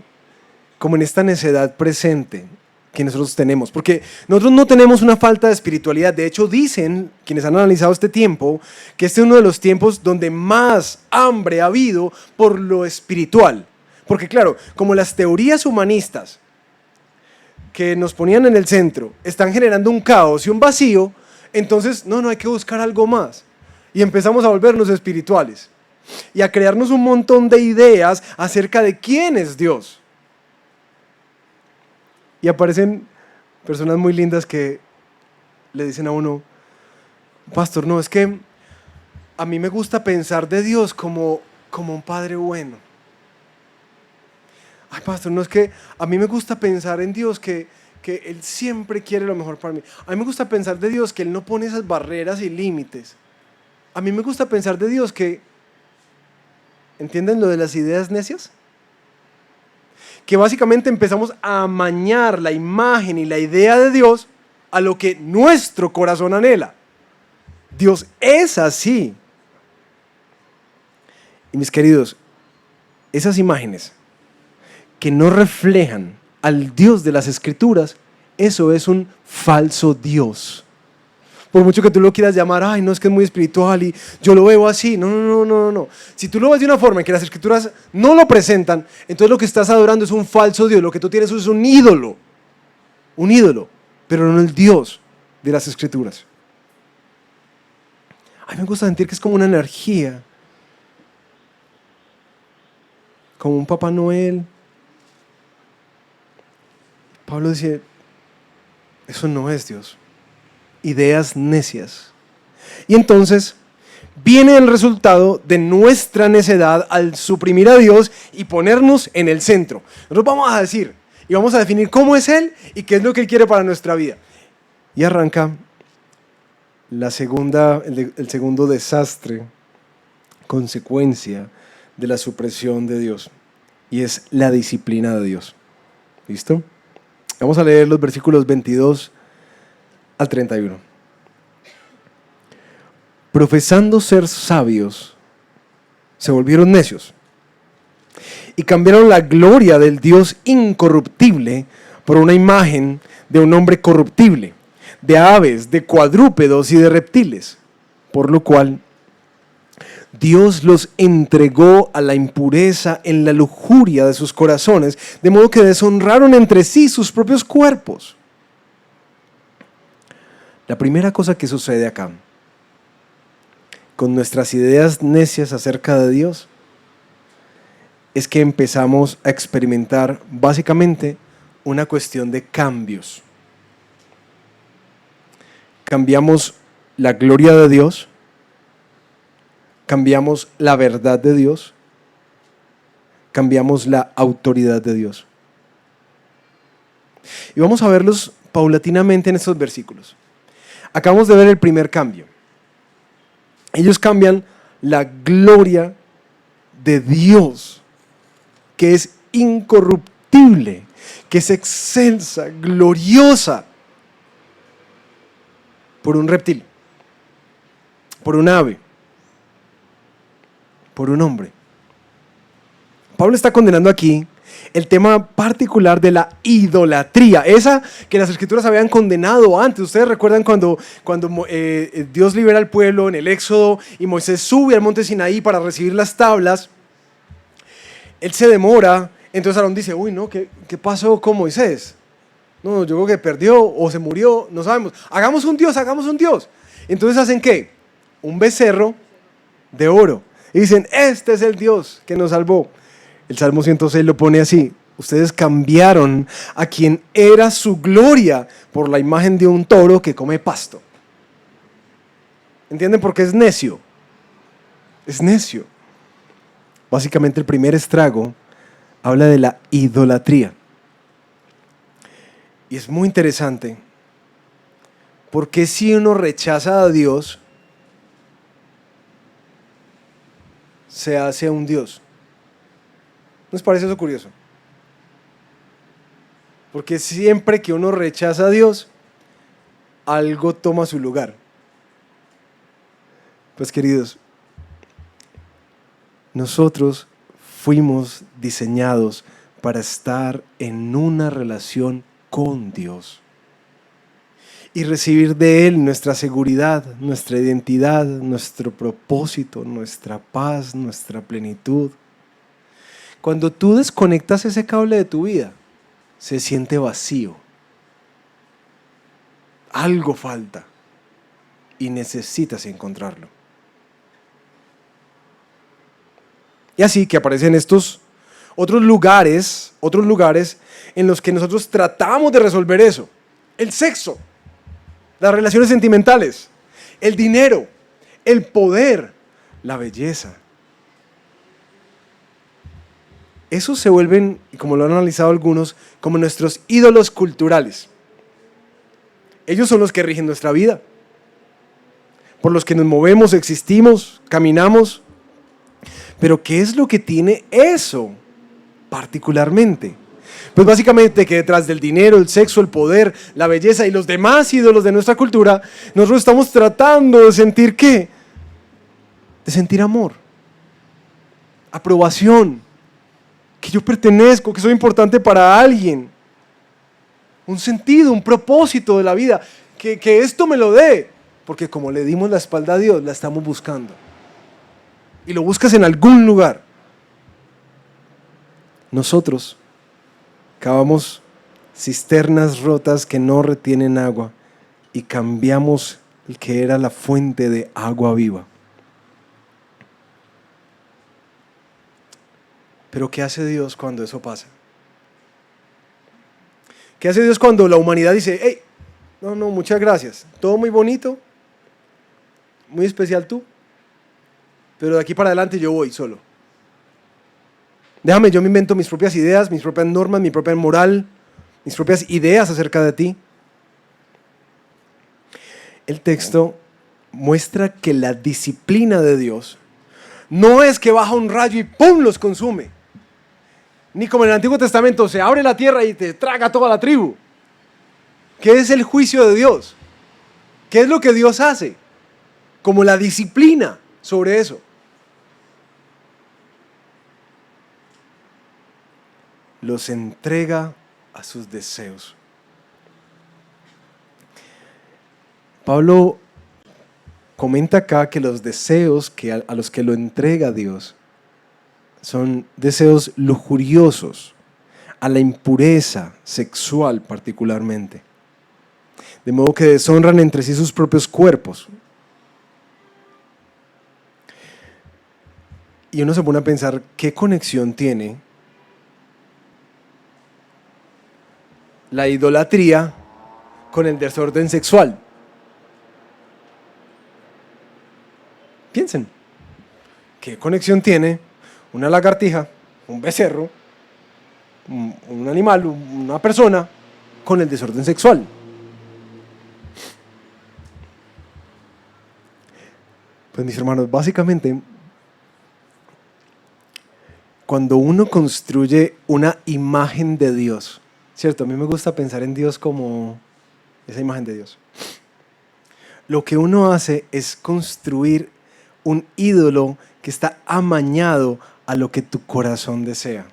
Speaker 2: como en esta necedad presente que nosotros tenemos, porque nosotros no tenemos una falta de espiritualidad. De hecho, dicen quienes han analizado este tiempo que este es uno de los tiempos donde más hambre ha habido por lo espiritual. Porque claro, como las teorías humanistas que nos ponían en el centro están generando un caos y un vacío, entonces no hay que buscar algo más. Y empezamos a volvernos espirituales y a crearnos un montón de ideas acerca de quién es Dios. Y aparecen personas muy lindas que le dicen a uno, pastor, no, es que a mí me gusta pensar de Dios como un padre bueno. Ay, pastor, no, es que a mí me gusta pensar en Dios que Él siempre quiere lo mejor para mí. A mí me gusta pensar de Dios que Él no pone esas barreras y límites. A mí me gusta pensar de Dios que, ¿entienden lo de las ideas necias? Que básicamente empezamos a amañar la imagen y la idea de Dios a lo que nuestro corazón anhela. Dios es así. Y mis queridos, esas imágenes que no reflejan al Dios de las Escrituras, eso es un falso Dios. Por mucho que tú lo quieras llamar, ay, no, es que es muy espiritual y yo lo veo así. No. Si tú lo ves de una forma en que las Escrituras no lo presentan, entonces lo que estás adorando es un falso Dios. Lo que tú tienes es un ídolo, pero no el Dios de las Escrituras. A mí me gusta sentir que es como una energía, como un Papá Noel. Pablo dice, eso no es Dios. Ideas necias. Y entonces viene el resultado de nuestra necedad al suprimir a Dios y ponernos en el centro. Nosotros vamos a decir y vamos a definir cómo es Él y qué es lo que Él quiere para nuestra vida. Y arranca el segundo desastre, consecuencia de la supresión de Dios. Y es la disciplina de Dios. ¿Listo? Vamos a leer los versículos 22 al 31. Profesando ser sabios, se volvieron necios y cambiaron la gloria del Dios incorruptible por una imagen de un hombre corruptible, de aves, de cuadrúpedos y de reptiles, por lo cual Dios los entregó a la impureza en la lujuria de sus corazones, de modo que deshonraron entre sí sus propios cuerpos. La primera cosa que sucede acá, con nuestras ideas necias acerca de Dios, es que empezamos a experimentar básicamente una cuestión de cambios. Cambiamos la gloria de Dios, cambiamos la verdad de Dios, cambiamos la autoridad de Dios. Y vamos a verlos paulatinamente en estos versículos. Acabamos de ver el primer cambio. Ellos cambian la gloria de Dios, que es incorruptible, que es excelsa, gloriosa, por un reptil, por un ave, por un hombre. Pablo está condenando aquí el tema particular de la idolatría, esa que las escrituras habían condenado antes. Ustedes recuerdan cuando Dios libera al pueblo en el Éxodo y Moisés sube al monte Sinaí para recibir las tablas. Él se demora, entonces Aarón dice, uy, no, ¿qué pasó con Moisés? No, yo creo que perdió o se murió, no sabemos. Hagamos un Dios. Entonces ¿hacen qué? Un becerro de oro. Y dicen, este es el Dios que nos salvó. El Salmo 106 lo pone así: ustedes cambiaron a quien era su gloria por la imagen de un toro que come pasto. ¿Entienden por qué es necio? Es necio. Básicamente el primer estrago habla de la idolatría. Y es muy interesante, porque si uno rechaza a Dios, se hace un Dios. ¿No les parece eso curioso? Porque siempre que uno rechaza a Dios, algo toma su lugar. Pues queridos, nosotros fuimos diseñados para estar en una relación con Dios y recibir de Él nuestra seguridad, nuestra identidad, nuestro propósito, nuestra paz, nuestra plenitud. Cuando tú desconectas ese cable de tu vida, se siente vacío. Algo falta y necesitas encontrarlo. Y así que aparecen estos otros lugares en los que nosotros tratamos de resolver eso. El sexo, las relaciones sentimentales, el dinero, el poder, la belleza. Esos se vuelven, como lo han analizado algunos, como nuestros ídolos culturales. Ellos son los que rigen nuestra vida, por los que nos movemos, existimos, caminamos. Pero ¿qué es lo que tiene eso particularmente? Pues básicamente que detrás del dinero, el sexo, el poder, la belleza y los demás ídolos de nuestra cultura, nosotros estamos tratando de sentir ¿qué? De sentir amor, aprobación, que yo pertenezco, que soy importante para alguien, un sentido, un propósito de la vida, que esto me lo dé, porque como le dimos la espalda a Dios, la estamos buscando. Y lo buscas en algún lugar. Nosotros cavamos cisternas rotas que no retienen agua y cambiamos el que era la fuente de agua viva. Pero ¿qué hace Dios cuando eso pasa? ¿Qué hace Dios cuando la humanidad dice, hey, no, muchas gracias, todo muy bonito, muy especial tú, pero de aquí para adelante yo voy solo? Déjame, yo me invento mis propias ideas, mis propias normas, mi propia moral, mis propias ideas acerca de ti. El texto muestra que la disciplina de Dios no es que baja un rayo y ¡pum!, los consume. Ni como en el Antiguo Testamento se abre la tierra y te traga toda la tribu. ¿Qué es el juicio de Dios? ¿Qué es lo que Dios hace? Como la disciplina sobre eso. Los entrega a sus deseos. Pablo comenta acá que los deseos a los que lo entrega Dios son deseos lujuriosos, a la impureza sexual particularmente, de modo que deshonran entre sí sus propios cuerpos. Y uno se pone a pensar, ¿qué conexión tiene la idolatría con el desorden sexual? Piensen, ¿qué conexión tiene una lagartija, un becerro, un animal, una persona con el desorden sexual? Pues mis hermanos, básicamente, cuando uno construye una imagen de Dios, ¿cierto? A mí me gusta pensar en Dios como esa imagen de Dios. Lo que uno hace es construir un ídolo que está amañado a lo que tu corazón desea,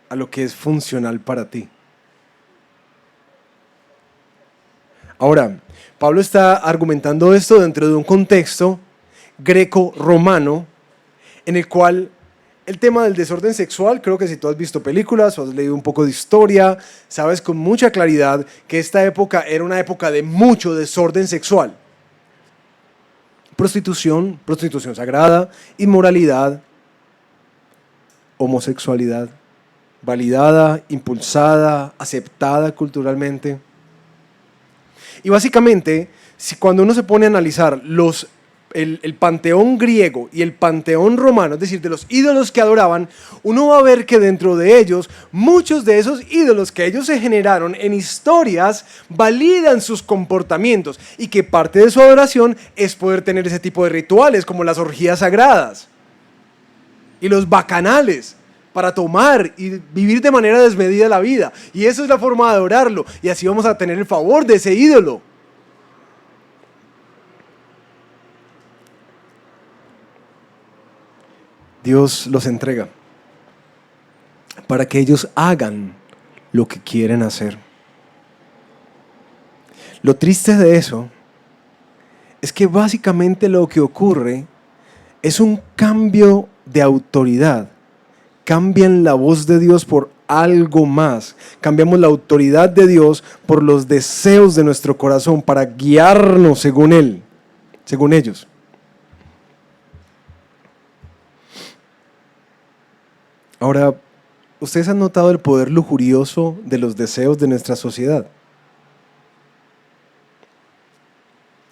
Speaker 2: a lo que es funcional para ti. Ahora, Pablo está argumentando esto dentro de un contexto greco-romano en el cual el tema del desorden sexual, creo que si tú has visto películas o has leído un poco de historia, sabes con mucha claridad que esta época era una época de mucho desorden sexual. Prostitución sagrada, inmoralidad, homosexualidad, validada, impulsada, aceptada culturalmente. Y básicamente, cuando uno se pone a analizar el panteón griego y el panteón romano, es decir, de los ídolos que adoraban, uno va a ver que dentro de ellos, muchos de esos ídolos que ellos se generaron en historias, validan sus comportamientos y que parte de su adoración es poder tener ese tipo de rituales, como las orgías sagradas y los bacanales, para tomar y vivir de manera desmedida la vida. Y eso es la forma de adorarlo, y así vamos a tener el favor de ese ídolo. Dios los entrega para que ellos hagan lo que quieren hacer. Lo triste de eso es que básicamente lo que ocurre es un cambio de autoridad. Cambian la voz de Dios por algo más. Cambiamos la autoridad de Dios por los deseos de nuestro corazón para guiarnos según Él, según ellos. Ahora, ¿ustedes han notado el poder lujurioso de los deseos de nuestra sociedad?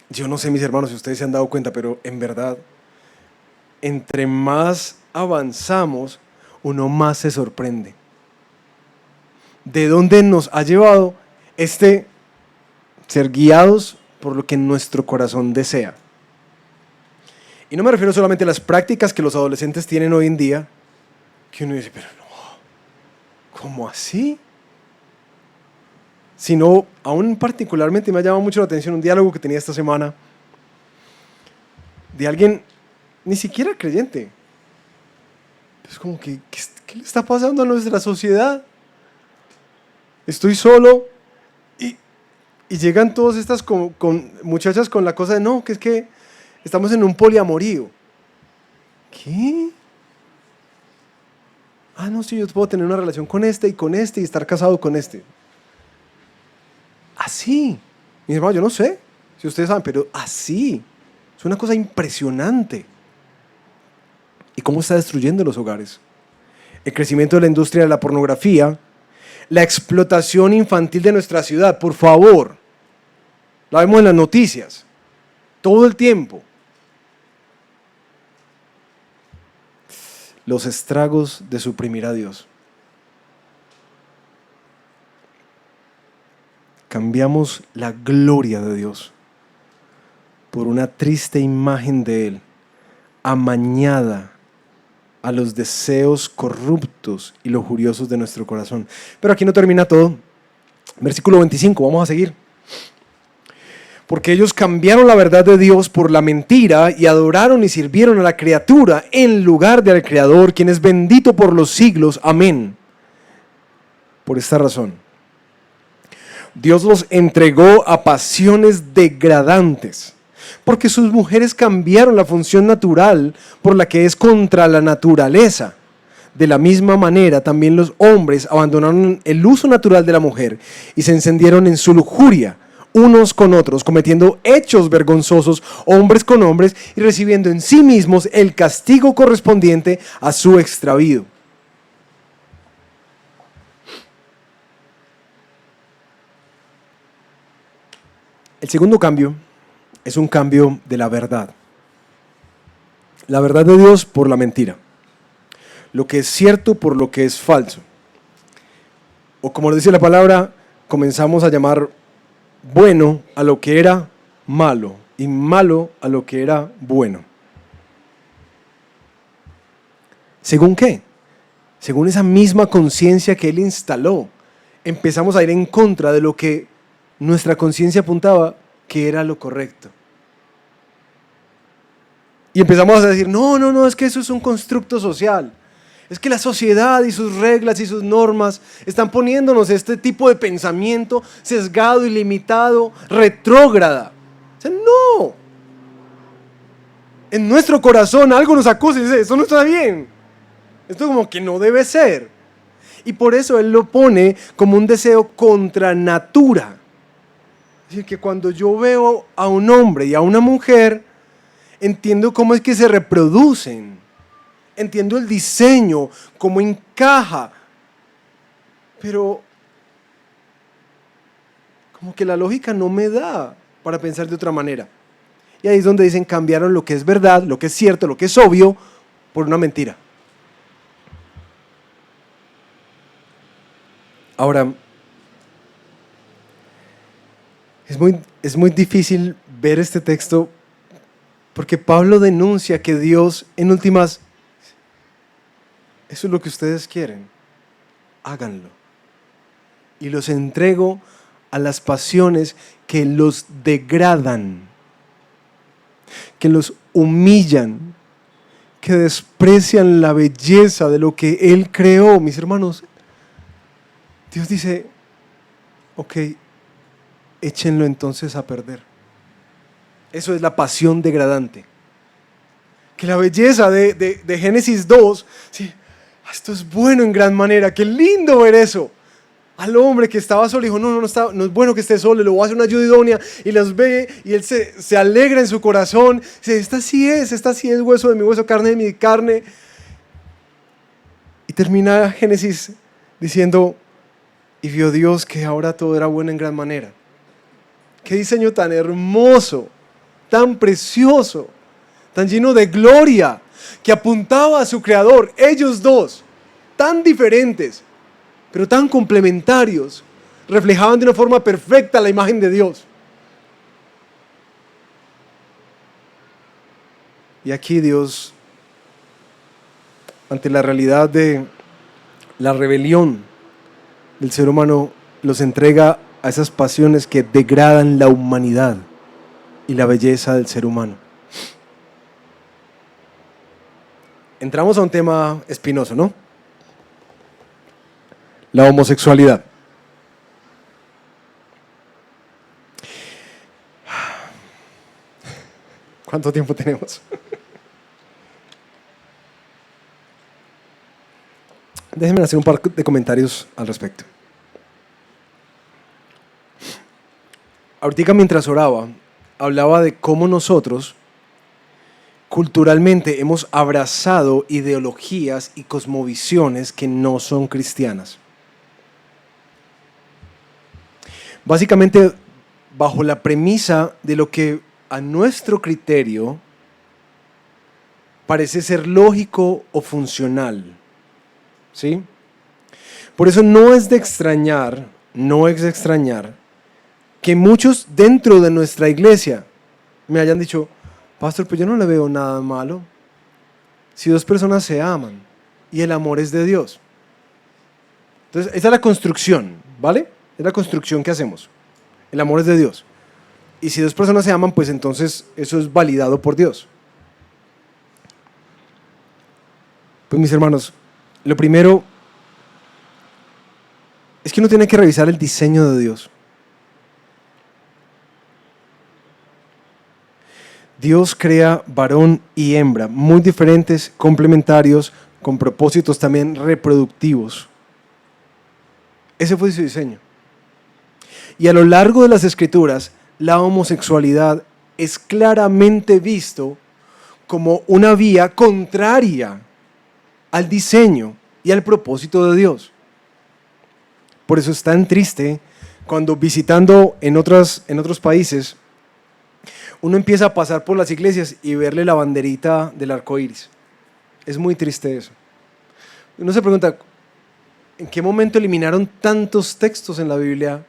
Speaker 2: Yo no sé, mis hermanos, si ustedes se han dado cuenta, pero en verdad, entre más avanzamos, uno más se sorprende. ¿De dónde nos ha llevado ser guiados por lo que nuestro corazón desea? Y no me refiero solamente a las prácticas que los adolescentes tienen hoy en día, que uno dice, pero no, ¿cómo así? Sino, aún particularmente me ha llamado mucho la atención un diálogo que tenía esta semana de alguien ni siquiera creyente. Es como que, ¿qué le está pasando a nuestra sociedad? Estoy solo y llegan todas estas con muchachas con la cosa de no, que es que estamos en un poliamorío. ¿Qué? Ah, no, sí, yo puedo tener una relación con este y estar casado con este. Así. Mi hermano, yo no sé. Si ustedes saben, pero así. Es una cosa impresionante. ¿Y cómo está destruyendo los hogares? El crecimiento de la industria de la pornografía, la explotación infantil de nuestra ciudad, por favor. La vemos en las noticias, todo el tiempo. Los estragos de suprimir a Dios. Cambiamos la gloria de Dios por una triste imagen de Él, amañada a los deseos corruptos y lujuriosos de nuestro corazón. Pero aquí no termina todo. Versículo 25, vamos a seguir. Porque ellos cambiaron la verdad de Dios por la mentira y adoraron y sirvieron a la criatura en lugar del Creador, quien es bendito por los siglos. Amén. Por esta razón, Dios los entregó a pasiones degradantes, porque sus mujeres cambiaron la función natural por la que es contra la naturaleza. De la misma manera, también los hombres abandonaron el uso natural de la mujer y se encendieron en su lujuria, unos con otros, cometiendo hechos vergonzosos, hombres con hombres, y recibiendo en sí mismos el castigo correspondiente a su extravío. El segundo cambio es un cambio de la verdad. La verdad de Dios por la mentira. Lo que es cierto por lo que es falso. O como lo dice la palabra, comenzamos a llamar bueno a lo que era malo y malo a lo que era bueno. ¿Según qué? Según esa misma conciencia que Él instaló, empezamos a ir en contra de lo que nuestra conciencia apuntaba que era lo correcto. Y empezamos a decir, no, es que eso es un constructo social. Es que la sociedad y sus reglas y sus normas están poniéndonos este tipo de pensamiento sesgado, ilimitado, retrógrada. O sea, no. En nuestro corazón algo nos acusa y dice, eso no está bien. Esto como que no debe ser. Y por eso Él lo pone como un deseo contra natura. Es decir, que cuando yo veo a un hombre y a una mujer, entiendo cómo es que se reproducen. Entiendo el diseño, cómo encaja, pero como que la lógica no me da para pensar de otra manera. Y ahí es donde dicen cambiaron lo que es verdad, lo que es cierto, lo que es obvio, por una mentira. Ahora, es muy difícil ver este texto porque Pablo denuncia que Dios, en últimas, eso es lo que ustedes quieren, háganlo. Y los entrego a las pasiones que los degradan, que los humillan, que desprecian la belleza de lo que Él creó. Mis hermanos, Dios dice, ok, échenlo entonces a perder. Eso es la pasión degradante. Que la belleza de Génesis 2, sí, esto es bueno en gran manera, qué lindo ver eso. Al hombre que estaba solo dijo, no es bueno que esté solo, le voy a hacer una ayuda idónea, y los ve y él se alegra en su corazón, dice, esta sí es hueso de mi hueso, carne de mi carne. Y termina Génesis diciendo, y vio Dios que ahora todo era bueno en gran manera. Qué diseño tan hermoso, tan precioso, tan lleno de gloria, que apuntaba a su creador. Ellos dos, tan diferentes, pero tan complementarios, reflejaban de una forma perfecta la imagen de Dios. Y aquí Dios, ante la realidad de la rebelión del ser humano, los entrega a esas pasiones que degradan la humanidad y la belleza del ser humano. Entramos a un tema espinoso, ¿no? La homosexualidad. ¿Cuánto tiempo tenemos? Déjenme hacer un par de comentarios al respecto. Ahorita mientras oraba, hablaba de cómo nosotros culturalmente hemos abrazado ideologías y cosmovisiones que no son cristianas. Básicamente, bajo la premisa de lo que a nuestro criterio parece ser lógico o funcional. ¿Sí? Por eso no es de extrañar que muchos dentro de nuestra iglesia me hayan dicho: pastor, pues yo no le veo nada malo si dos personas se aman y el amor es de Dios. Entonces, esa es la construcción, ¿vale? Es la construcción que hacemos. El amor es de Dios. Y si dos personas se aman, pues entonces eso es validado por Dios. Pues mis hermanos, lo primero es que uno tiene que revisar el diseño de Dios. Dios crea varón y hembra, muy diferentes, complementarios, con propósitos también reproductivos. Ese fue su diseño. Y a lo largo de las Escrituras, la homosexualidad es claramente visto como una vía contraria al diseño y al propósito de Dios. Por eso es tan triste cuando visitando en otros países, uno empieza a pasar por las iglesias y verle la banderita del arco iris. Es muy triste eso. Uno se pregunta, ¿en qué momento eliminaron tantos textos en la Biblia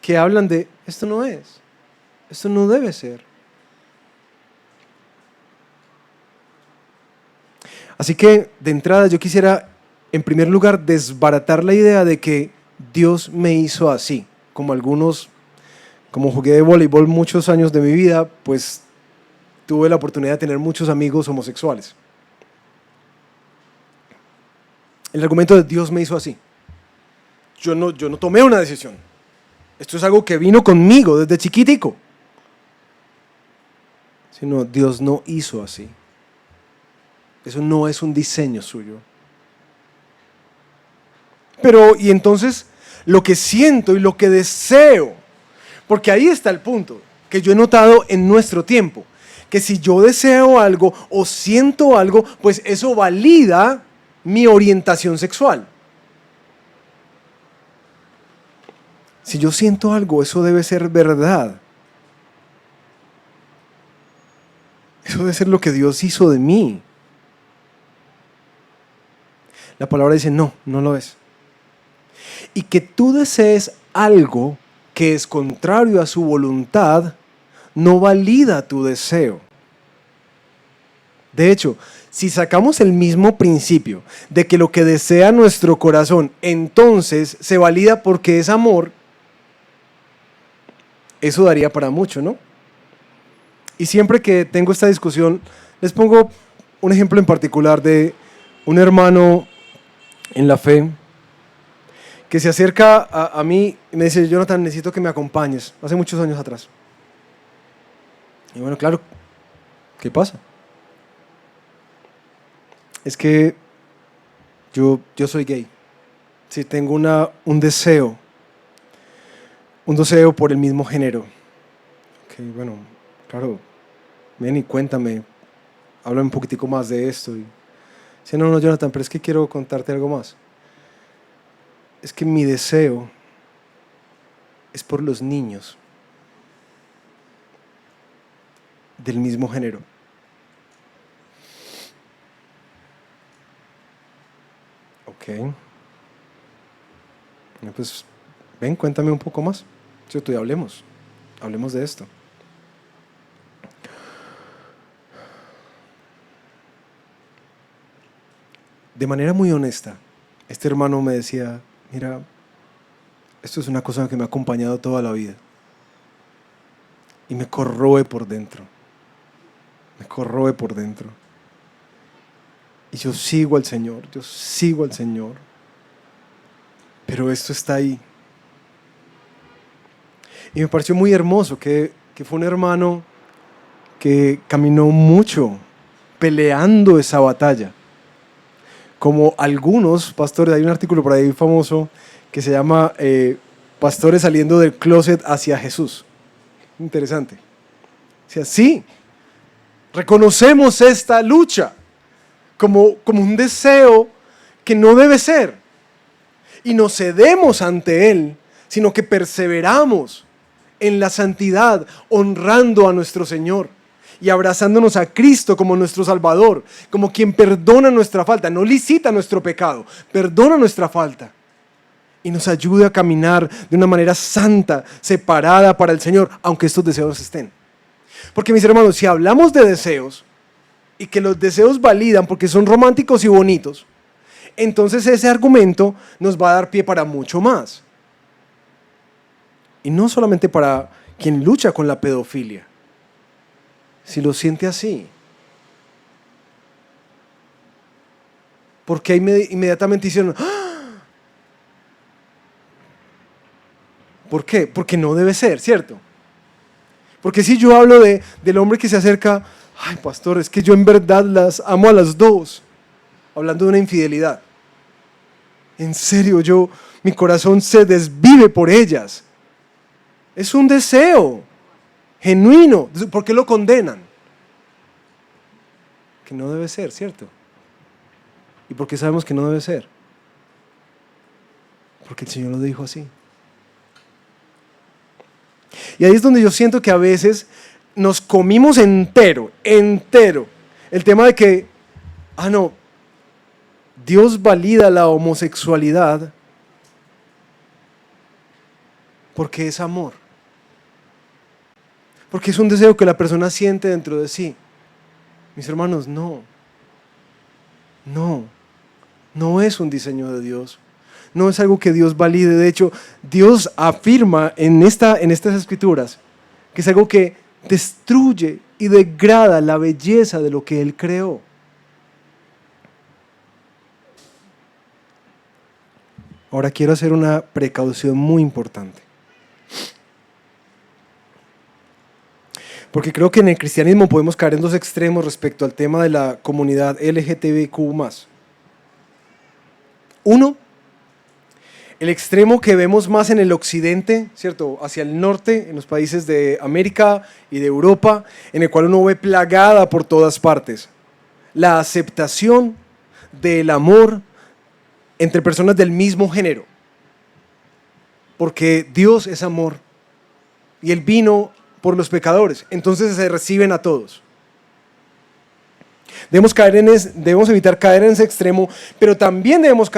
Speaker 2: que hablan de esto no es, esto no debe ser? Así que, de entrada, yo quisiera, en primer lugar, desbaratar la idea de que Dios me hizo así, como jugué de voleibol muchos años de mi vida, pues tuve la oportunidad de tener muchos amigos homosexuales. El argumento de Dios me hizo así. Yo no tomé una decisión. Esto es algo que vino conmigo desde chiquitico. Sino Dios no hizo así. Eso no es un diseño suyo. Pero, y entonces, lo que siento y lo que deseo, porque ahí está el punto que yo he notado en nuestro tiempo, que si yo deseo algo o siento algo, pues eso valida mi orientación sexual. Si yo siento algo, eso debe ser verdad. Eso debe ser lo que Dios hizo de mí. La palabra dice, no lo es. Y que tú desees algo que es contrario a su voluntad, no valida tu deseo. De hecho, si sacamos el mismo principio de que lo que desea nuestro corazón, entonces se valida porque es amor, eso daría para mucho, ¿no? Y siempre que tengo esta discusión, les pongo un ejemplo en particular de un hermano en la fe que se acerca a mí y me dice, Jonathan, necesito que me acompañes, hace muchos años atrás. Y bueno, claro, ¿qué pasa? Es que yo soy gay. Sí, tengo un deseo por el mismo género. Ok, bueno, claro, ven y cuéntame, háblame un poquitico más de esto. Y dice, no, Jonathan, pero es que quiero contarte algo más. Es que mi deseo es por los niños del mismo género. Ok. Pues ven, cuéntame un poco más. ¿Cierto? Y hablemos de esto. De manera muy honesta, este hermano me decía, mira, esto es una cosa que me ha acompañado toda la vida y me corroe por dentro. Y yo sigo al Señor, pero esto está ahí. Y me pareció muy hermoso que fue un hermano que caminó mucho peleando esa batalla. Como algunos pastores, hay un artículo por ahí famoso que se llama Pastores saliendo del closet hacia Jesús. Interesante. O sea, sí, reconocemos esta lucha como un deseo que no debe ser. Y no cedemos ante él, sino que perseveramos en la santidad, honrando a nuestro Señor y abrazándonos a Cristo como nuestro Salvador, como quien perdona nuestra falta, no licita nuestro pecado, perdona nuestra falta y nos ayuda a caminar de una manera santa, separada para el Señor, aunque estos deseos estén. Porque mis hermanos, si hablamos de deseos y que los deseos validan porque son románticos y bonitos, entonces ese argumento nos va a dar pie para mucho más. Y no solamente para quien lucha con la pedofilia, si lo siente así. Porque inmediatamente hicieron, ¡ah! ¿Por qué? Porque no debe ser, ¿cierto? Porque si yo hablo del hombre que se acerca, ay pastor, es que yo en verdad las amo a las dos, hablando de una infidelidad. En serio, mi corazón se desvive por ellas. Es un deseo genuino. ¿Por qué lo condenan? Que no debe ser, ¿cierto? ¿Y por qué sabemos que no debe ser? Porque el Señor lo dijo así. Y ahí es donde yo siento que a veces nos comimos entero, el tema de que, no, Dios valida la homosexualidad porque es amor. Porque es un deseo que la persona siente dentro de sí. Mis hermanos, no es un diseño de Dios. No es algo que Dios valide. De hecho, Dios afirma en estas escrituras que es algo que destruye y degrada la belleza de lo que Él creó. Ahora quiero hacer una precaución muy importante. Porque creo que en el cristianismo podemos caer en dos extremos respecto al tema de la comunidad LGTBIQ+. Uno, el extremo que vemos más en el occidente, ¿cierto? Hacia el norte, en los países de América y de Europa, en el cual uno ve plagada por todas partes. La aceptación del amor entre personas del mismo género. Porque Dios es amor y Él vino por los pecadores, entonces se reciben a todos. Debemos evitar caer en ese extremo, pero también debemos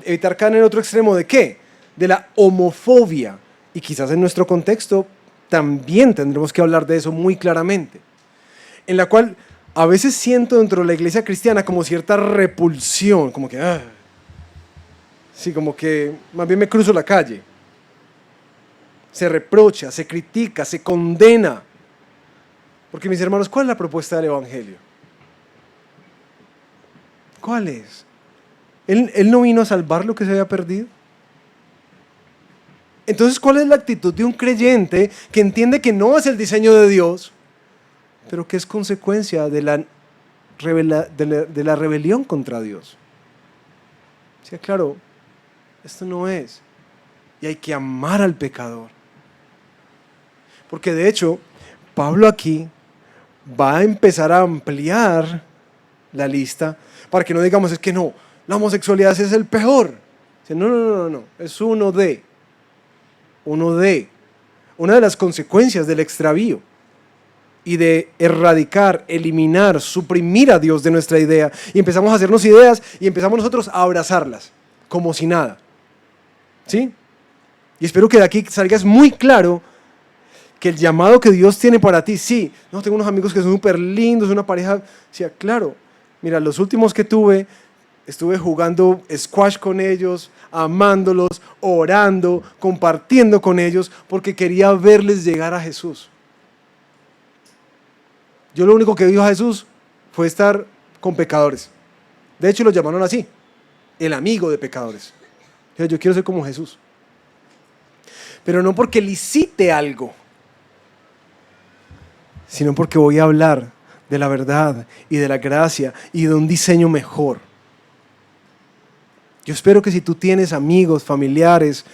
Speaker 2: evitar caer en el otro extremo ¿de qué? De la homofobia. Y quizás en nuestro contexto también tendremos que hablar de eso muy claramente. En la cual a veces siento dentro de la iglesia cristiana como cierta repulsión, como que, sí, como que más bien me cruzo la calle. Se reprocha, se critica, se condena. Porque mis hermanos, ¿cuál es la propuesta del Evangelio? ¿Cuál es? ¿Él no vino a salvar lo que se había perdido? Entonces, ¿cuál es la actitud de un creyente que entiende que no es el diseño de Dios, pero que es consecuencia de la rebelión contra Dios? O sea, claro, esto no es. Y hay que amar al pecador. Porque de hecho, Pablo aquí va a empezar a ampliar la lista para que no digamos, es que no, la homosexualidad es el peor. No, es uno de. Una de las consecuencias del extravío y de erradicar, eliminar, suprimir a Dios de nuestra idea. Y empezamos a hacernos ideas y empezamos nosotros a abrazarlas, como si nada. ¿Sí? Y espero que de aquí salgas muy claro que el llamado que Dios tiene para ti, sí, no, tengo unos amigos que son súper lindos, una pareja, sí, claro, mira, los últimos que tuve, estuve jugando squash con ellos, amándolos, orando, compartiendo con ellos, porque quería verles llegar a Jesús. Yo lo único que vi a Jesús fue estar con pecadores. De hecho, lo llamaron así, el amigo de pecadores. Yo quiero ser como Jesús. Pero no porque licite algo, sino porque voy a hablar de la verdad y de la gracia y de un diseño mejor. Yo espero que si tú tienes amigos, familiares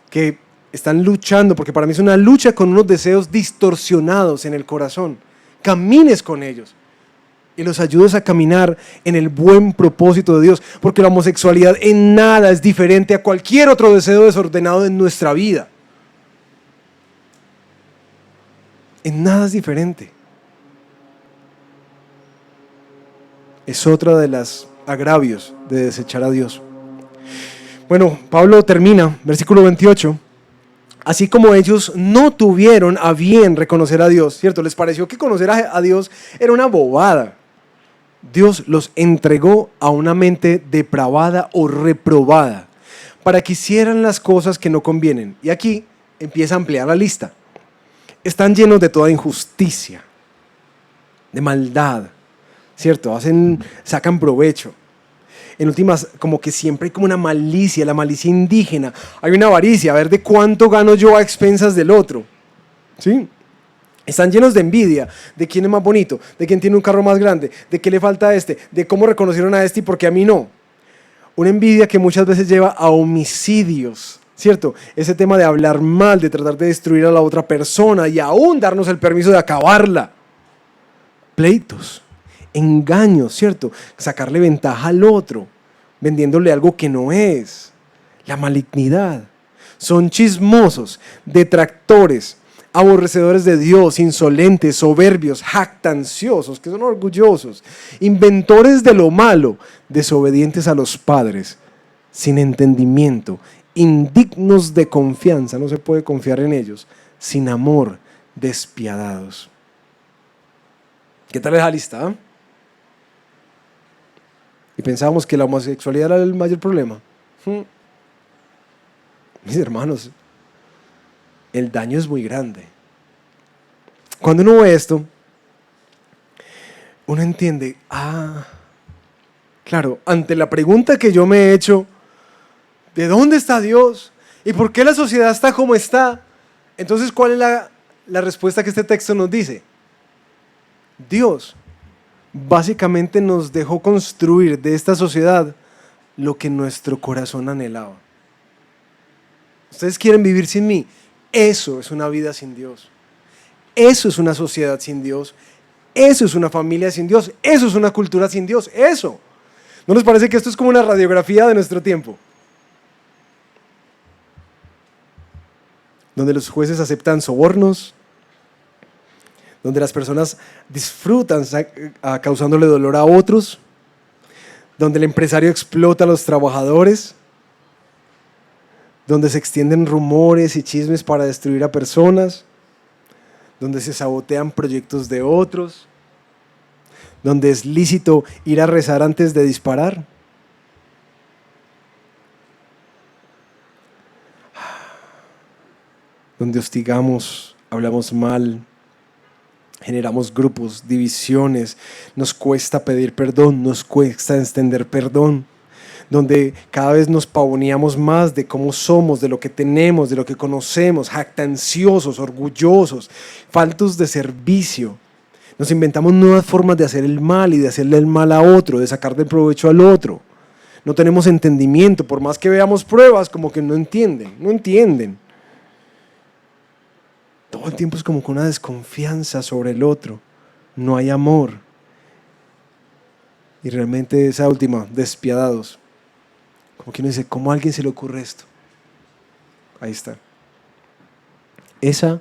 Speaker 2: que están luchando, porque para mí es una lucha con unos deseos distorsionados en el corazón, camines con ellos y los ayudes a caminar en el buen propósito de Dios, porque la homosexualidad en nada es diferente a cualquier otro deseo desordenado en nuestra vida. En nada es diferente. Es otra de las agravios de desechar a Dios. Bueno, Pablo termina, versículo 28. Así como ellos no tuvieron a bien reconocer a Dios, ¿cierto? Les pareció que conocer a Dios era una bobada. Dios los entregó a una mente depravada o reprobada para que hicieran las cosas que no convienen. Y aquí empieza a ampliar la lista. Están llenos de toda injusticia, de maldad, ¿cierto? Sacan provecho. En últimas, como que siempre hay como una malicia, la malicia indígena. Hay una avaricia, a ver de cuánto gano yo a expensas del otro. ¿Sí? Están llenos de envidia, de quién es más bonito, de quién tiene un carro más grande, de qué le falta a este, de cómo reconocieron a este y por qué a mí no. Una envidia que muchas veces lleva a homicidios, ¿cierto? Ese tema de hablar mal, de tratar de destruir a la otra persona y aún darnos el permiso de acabarla. Pleitos, engaños, ¿cierto? Sacarle ventaja al otro, vendiéndole algo que no es. La malignidad. Son chismosos, detractores, aborrecedores de Dios, insolentes, soberbios, jactanciosos, que son orgullosos, inventores de lo malo, desobedientes a los padres, sin entendimiento, indignos de confianza, no se puede confiar en ellos, sin amor, despiadados. ¿Qué tal esa lista? ¿Eh? Y pensábamos que la homosexualidad era el mayor problema. Mis hermanos, el daño es muy grande. Cuando uno ve esto, uno entiende, claro, ante la pregunta que yo me he hecho, ¿de dónde está Dios? ¿Y por qué la sociedad está como está? Entonces, ¿cuál es la respuesta que este texto nos dice? Dios básicamente nos dejó construir de esta sociedad lo que nuestro corazón anhelaba. ¿Ustedes quieren vivir sin mí? Eso es una vida sin Dios. Eso es una sociedad sin Dios. Eso es una familia sin Dios. Eso es una cultura sin Dios. Eso. ¿No les parece que esto es como una radiografía de nuestro tiempo? Donde los jueces aceptan sobornos, donde las personas disfrutan causándole dolor a otros, donde el empresario explota a los trabajadores, donde se extienden rumores y chismes para destruir a personas, donde se sabotean proyectos de otros, donde es lícito ir a rezar antes de disparar. Donde hostigamos, hablamos mal, generamos grupos, divisiones, nos cuesta pedir perdón, nos cuesta extender perdón, donde cada vez nos pavoneamos más de cómo somos, de lo que tenemos, de lo que conocemos, jactanciosos, orgullosos, faltos de servicio. Nos inventamos nuevas formas de hacer el mal y de hacerle el mal a otro, de sacar del provecho al otro. No tenemos entendimiento, por más que veamos pruebas, como que no entienden. Todo el tiempo es como con una desconfianza sobre el otro. No hay amor. Y realmente esa última, despiadados. Como que uno dice, ¿cómo a alguien se le ocurre esto? Ahí está. Esa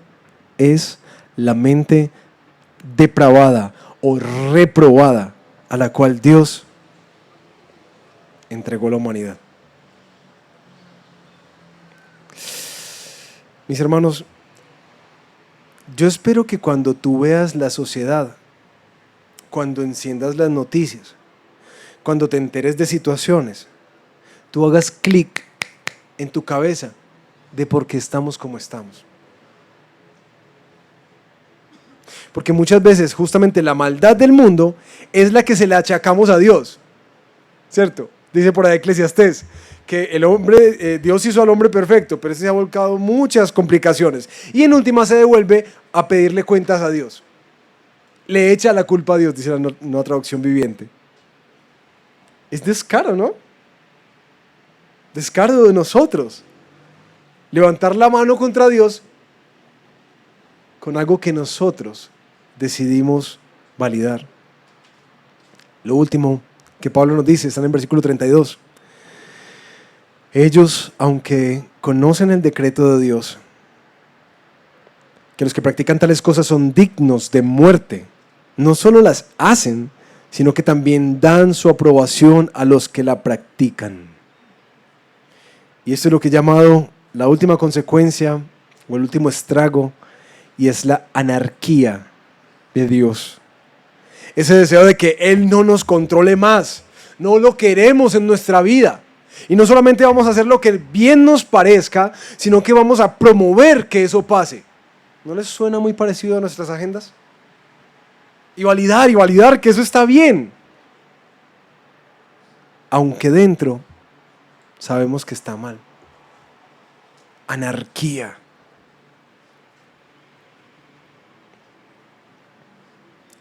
Speaker 2: es la mente depravada o reprobada a la cual Dios entregó la humanidad. Mis hermanos, yo espero que cuando tú veas la sociedad, cuando enciendas las noticias, cuando te enteres de situaciones, tú hagas clic en tu cabeza de por qué estamos como estamos. Porque muchas veces justamente la maldad del mundo es la que se le achacamos a Dios, ¿cierto? Dice por ahí Eclesiastés que el hombre, Dios hizo al hombre perfecto, pero ese se ha volcado muchas complicaciones y en última se devuelve a pedirle cuentas a Dios. Le echa la culpa a Dios, dice la nueva traducción viviente. Es descaro, ¿no? Descaro de nosotros. Levantar la mano contra Dios con algo que nosotros decidimos validar. Lo último que Pablo nos dice está en el versículo 32. Ellos, aunque conocen el decreto de Dios, que los que practican tales cosas son dignos de muerte, no solo las hacen, sino que también dan su aprobación a los que la practican. Y esto es lo que he llamado la última consecuencia o el último estrago, y es la anarquía de Dios. Ese deseo de que Él no nos controle más, no lo queremos en nuestra vida. Y no solamente vamos a hacer lo que bien nos parezca, sino que vamos a promover que eso pase. ¿No les suena muy parecido a nuestras agendas? Y validar que eso está bien. Aunque dentro sabemos que está mal. Anarquía.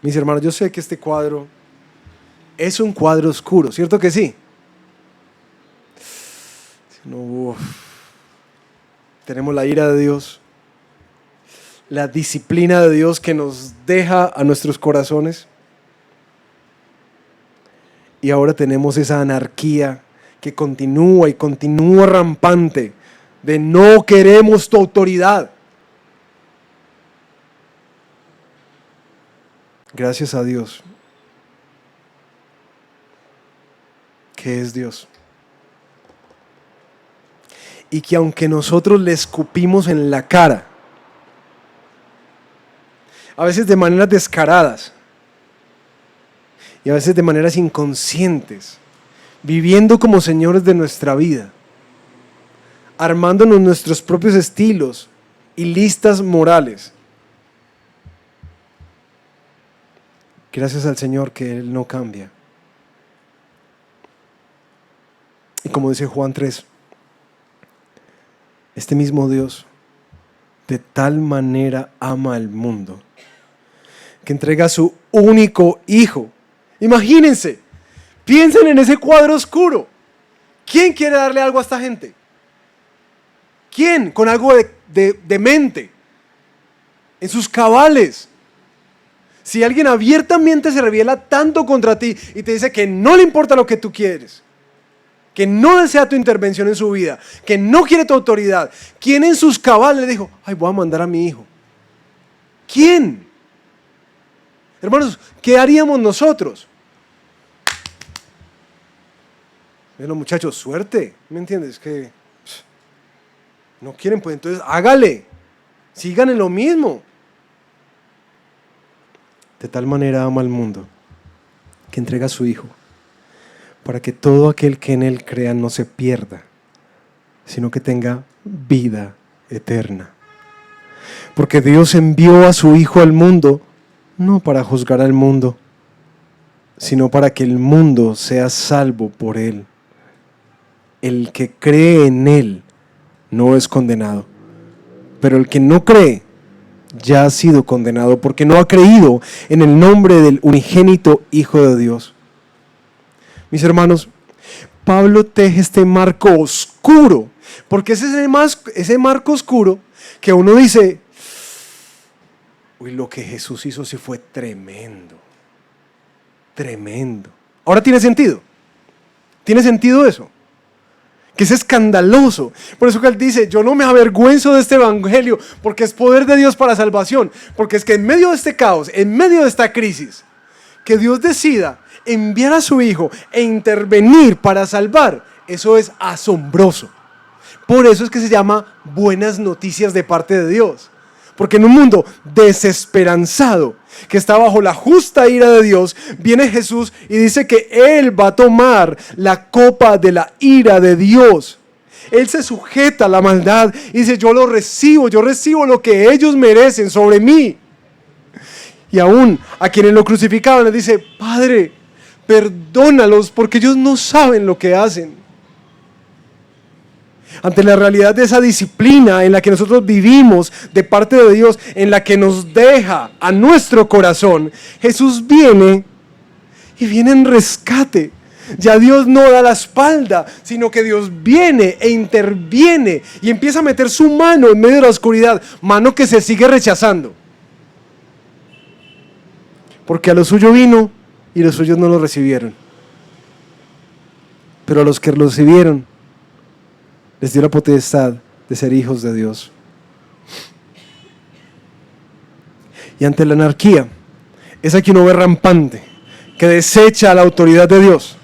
Speaker 2: Mis hermanos, yo sé que este cuadro es un cuadro oscuro, ¿cierto que sí? No, tenemos la ira de Dios, la disciplina de Dios que nos deja a nuestros corazones, y ahora tenemos esa anarquía que continúa y continúa rampante de no queremos tu autoridad. Gracias a Dios, que es Dios. Y que aunque nosotros le escupimos en la cara, a veces de maneras descaradas y a veces de maneras inconscientes, viviendo como señores de nuestra vida, armándonos nuestros propios estilos y listas morales, gracias al Señor que Él no cambia. Y como dice Juan 3, este mismo Dios de tal manera ama al mundo que entrega a su único Hijo. Imagínense, piensen en ese cuadro oscuro. ¿Quién quiere darle algo a esta gente? ¿Quién? Con algo de mente, en sus cabales. Si alguien abiertamente se revela tanto contra ti y te dice que no le importa lo que tú quieres, que no desea tu intervención en su vida, que no quiere tu autoridad, ¿quién en sus cabales le dijo, ay, voy a mandar a mi hijo? ¿Quién? Hermanos, ¿qué haríamos nosotros? Bueno, muchachos, suerte, ¿me entiendes? Que no quieren, pues entonces hágale, sigan en lo mismo. De tal manera ama al mundo que entrega a su Hijo, para que todo aquel que en Él crea no se pierda, sino que tenga vida eterna. Porque Dios envió a su Hijo al mundo, no para juzgar al mundo, sino para que el mundo sea salvo por Él. El que cree en Él no es condenado, pero el que no cree ya ha sido condenado porque no ha creído en el nombre del unigénito Hijo de Dios. Mis hermanos, Pablo teje este marco oscuro, porque ese es ese marco oscuro que uno dice, uy, lo que Jesús hizo sí fue tremendo, tremendo. Ahora tiene sentido eso, que es escandaloso. Por eso que él dice, yo no me avergüenzo de este evangelio, porque es poder de Dios para salvación, porque es que en medio de este caos, en medio de esta crisis, que Dios decida enviar a su Hijo e intervenir para salvar, eso es asombroso. Por eso es que se llama buenas noticias de parte de Dios. Porque en un mundo desesperanzado, que está bajo la justa ira de Dios, viene Jesús y dice que Él va a tomar la copa de la ira de Dios. Él se sujeta a la maldad y dice, yo recibo lo que ellos merecen sobre mí. Y aún a quienes lo crucificaban les dice, Padre, perdónalos porque ellos no saben lo que hacen. Ante la realidad de esa disciplina en la que nosotros vivimos de parte de Dios, en la que nos deja a nuestro corazón, Jesús viene en rescate. Ya Dios no da la espalda, sino que Dios viene e interviene y empieza a meter su mano en medio de la oscuridad, mano que se sigue rechazando. porque a lo suyo vino y los suyos no lo recibieron. Pero a los que lo recibieron, les dio la potestad de ser hijos de Dios. Y ante la anarquía, esa que uno ve rampante, que desecha la autoridad de Dios,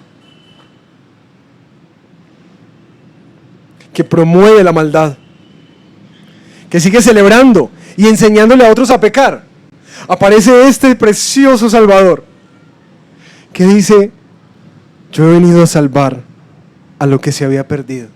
Speaker 2: que promueve la maldad, que sigue celebrando y enseñándole a otros a pecar, aparece este precioso Salvador, que dice: yo he venido a salvar a lo que se había perdido.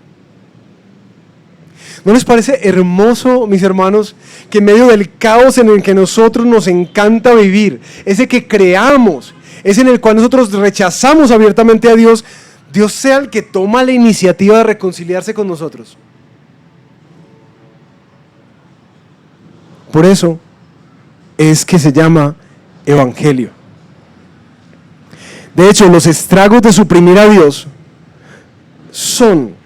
Speaker 2: ¿No les parece hermoso, mis hermanos, que en medio del caos en el que nosotros nos encanta vivir, ese que creamos, ese en el cual nosotros rechazamos abiertamente a Dios, Dios sea el que toma la iniciativa de reconciliarse con nosotros? Por eso es que se llama Evangelio. De hecho, los estragos de suprimir a Dios son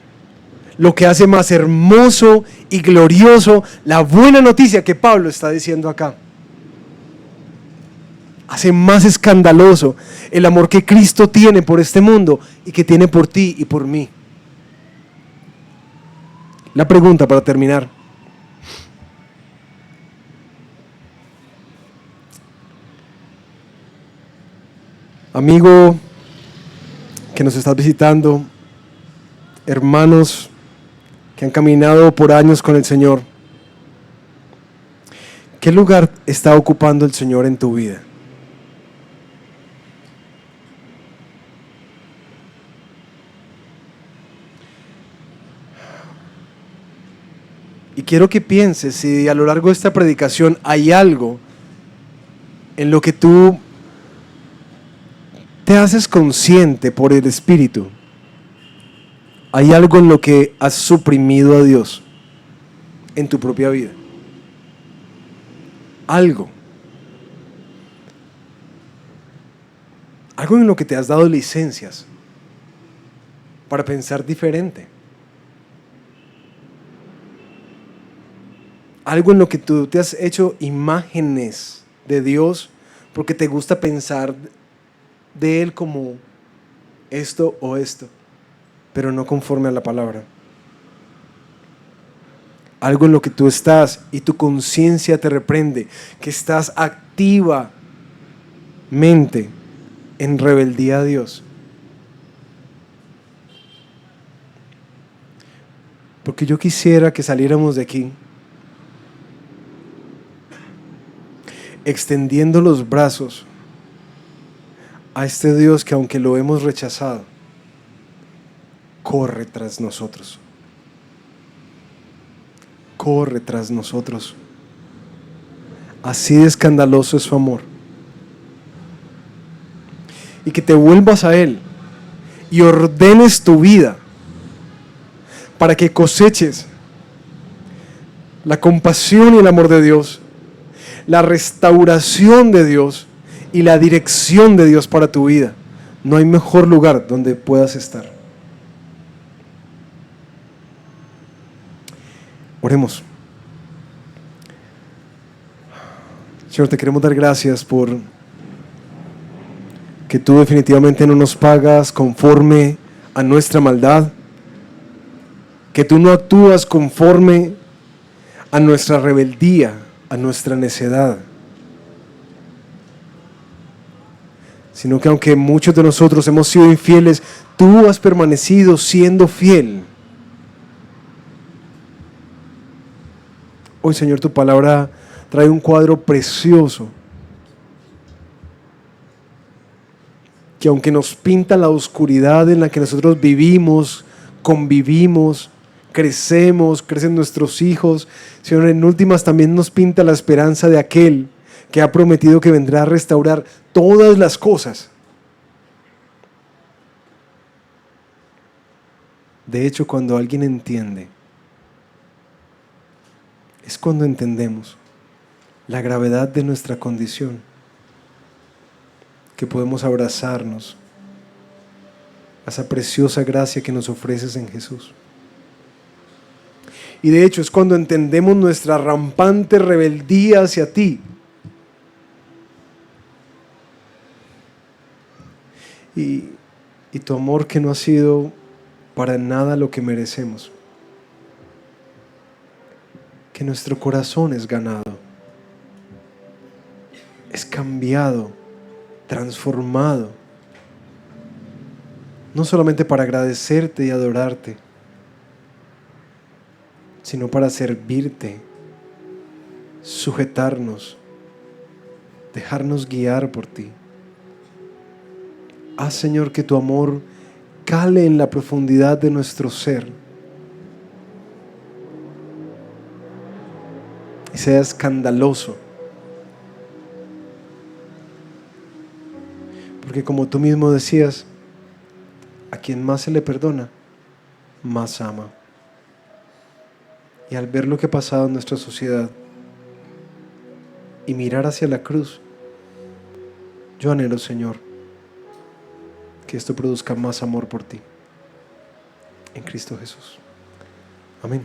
Speaker 2: lo que hace más hermoso y glorioso la buena noticia que Pablo está diciendo acá. Hace más escandaloso el amor que Cristo tiene por este mundo y que tiene por ti y por mí. La pregunta para terminar: amigo que nos estás visitando, hermanos que han caminado por años con el Señor, ¿qué lugar está ocupando el Señor en tu vida? Y quiero que pienses si a lo largo de esta predicación hay algo en lo que tú te haces consciente por el Espíritu. Hay algo en lo que has suprimido a Dios en tu propia vida. Algo en lo que te has dado licencias para pensar diferente. Algo en lo que tú te has hecho imágenes de Dios porque te gusta pensar de Él como esto o esto, pero no conforme a la palabra. Algo en lo que tú estás y tu conciencia te reprende, que estás activamente en rebeldía a Dios. Porque yo quisiera que saliéramos de aquí extendiendo los brazos a este Dios que, aunque lo hemos rechazado, corre tras nosotros. Corre tras nosotros. Así de escandaloso es su amor. Y que te vuelvas a Él y ordenes tu vida para que coseches la compasión y el amor de Dios, la restauración de Dios y la dirección de Dios para tu vida. No hay mejor lugar donde puedas estar. Oremos. Señor, te queremos dar gracias por que tú definitivamente no nos pagas conforme a nuestra maldad, que tú no actúas conforme a nuestra rebeldía, a nuestra necedad, sino que aunque muchos de nosotros hemos sido infieles, tú has permanecido siendo fiel. Hoy, Señor, tu palabra trae un cuadro precioso, que aunque nos pinta la oscuridad en la que nosotros vivimos, convivimos, crecen nuestros hijos, Señor, en últimas también nos pinta la esperanza de aquel que ha prometido que vendrá a restaurar todas las cosas. De hecho, cuando alguien entiende, es cuando entendemos la gravedad de nuestra condición, que podemos abrazarnos a esa preciosa gracia que nos ofreces en Jesús. Y de hecho es cuando entendemos nuestra rampante rebeldía hacia ti, y, y tu amor que no ha sido para nada lo que merecemos. Que nuestro corazón es ganado, es cambiado, transformado, no solamente para agradecerte y adorarte, sino para servirte, sujetarnos, dejarnos guiar por ti. Haz, Señor, que tu amor cale en la profundidad de nuestro ser y sea escandaloso. Porque como tú mismo decías, a quien más se le perdona, más ama. Y al ver lo que ha pasado en nuestra sociedad y mirar hacia la cruz, yo anhelo, Señor, que esto produzca más amor por ti. En Cristo Jesús. Amén.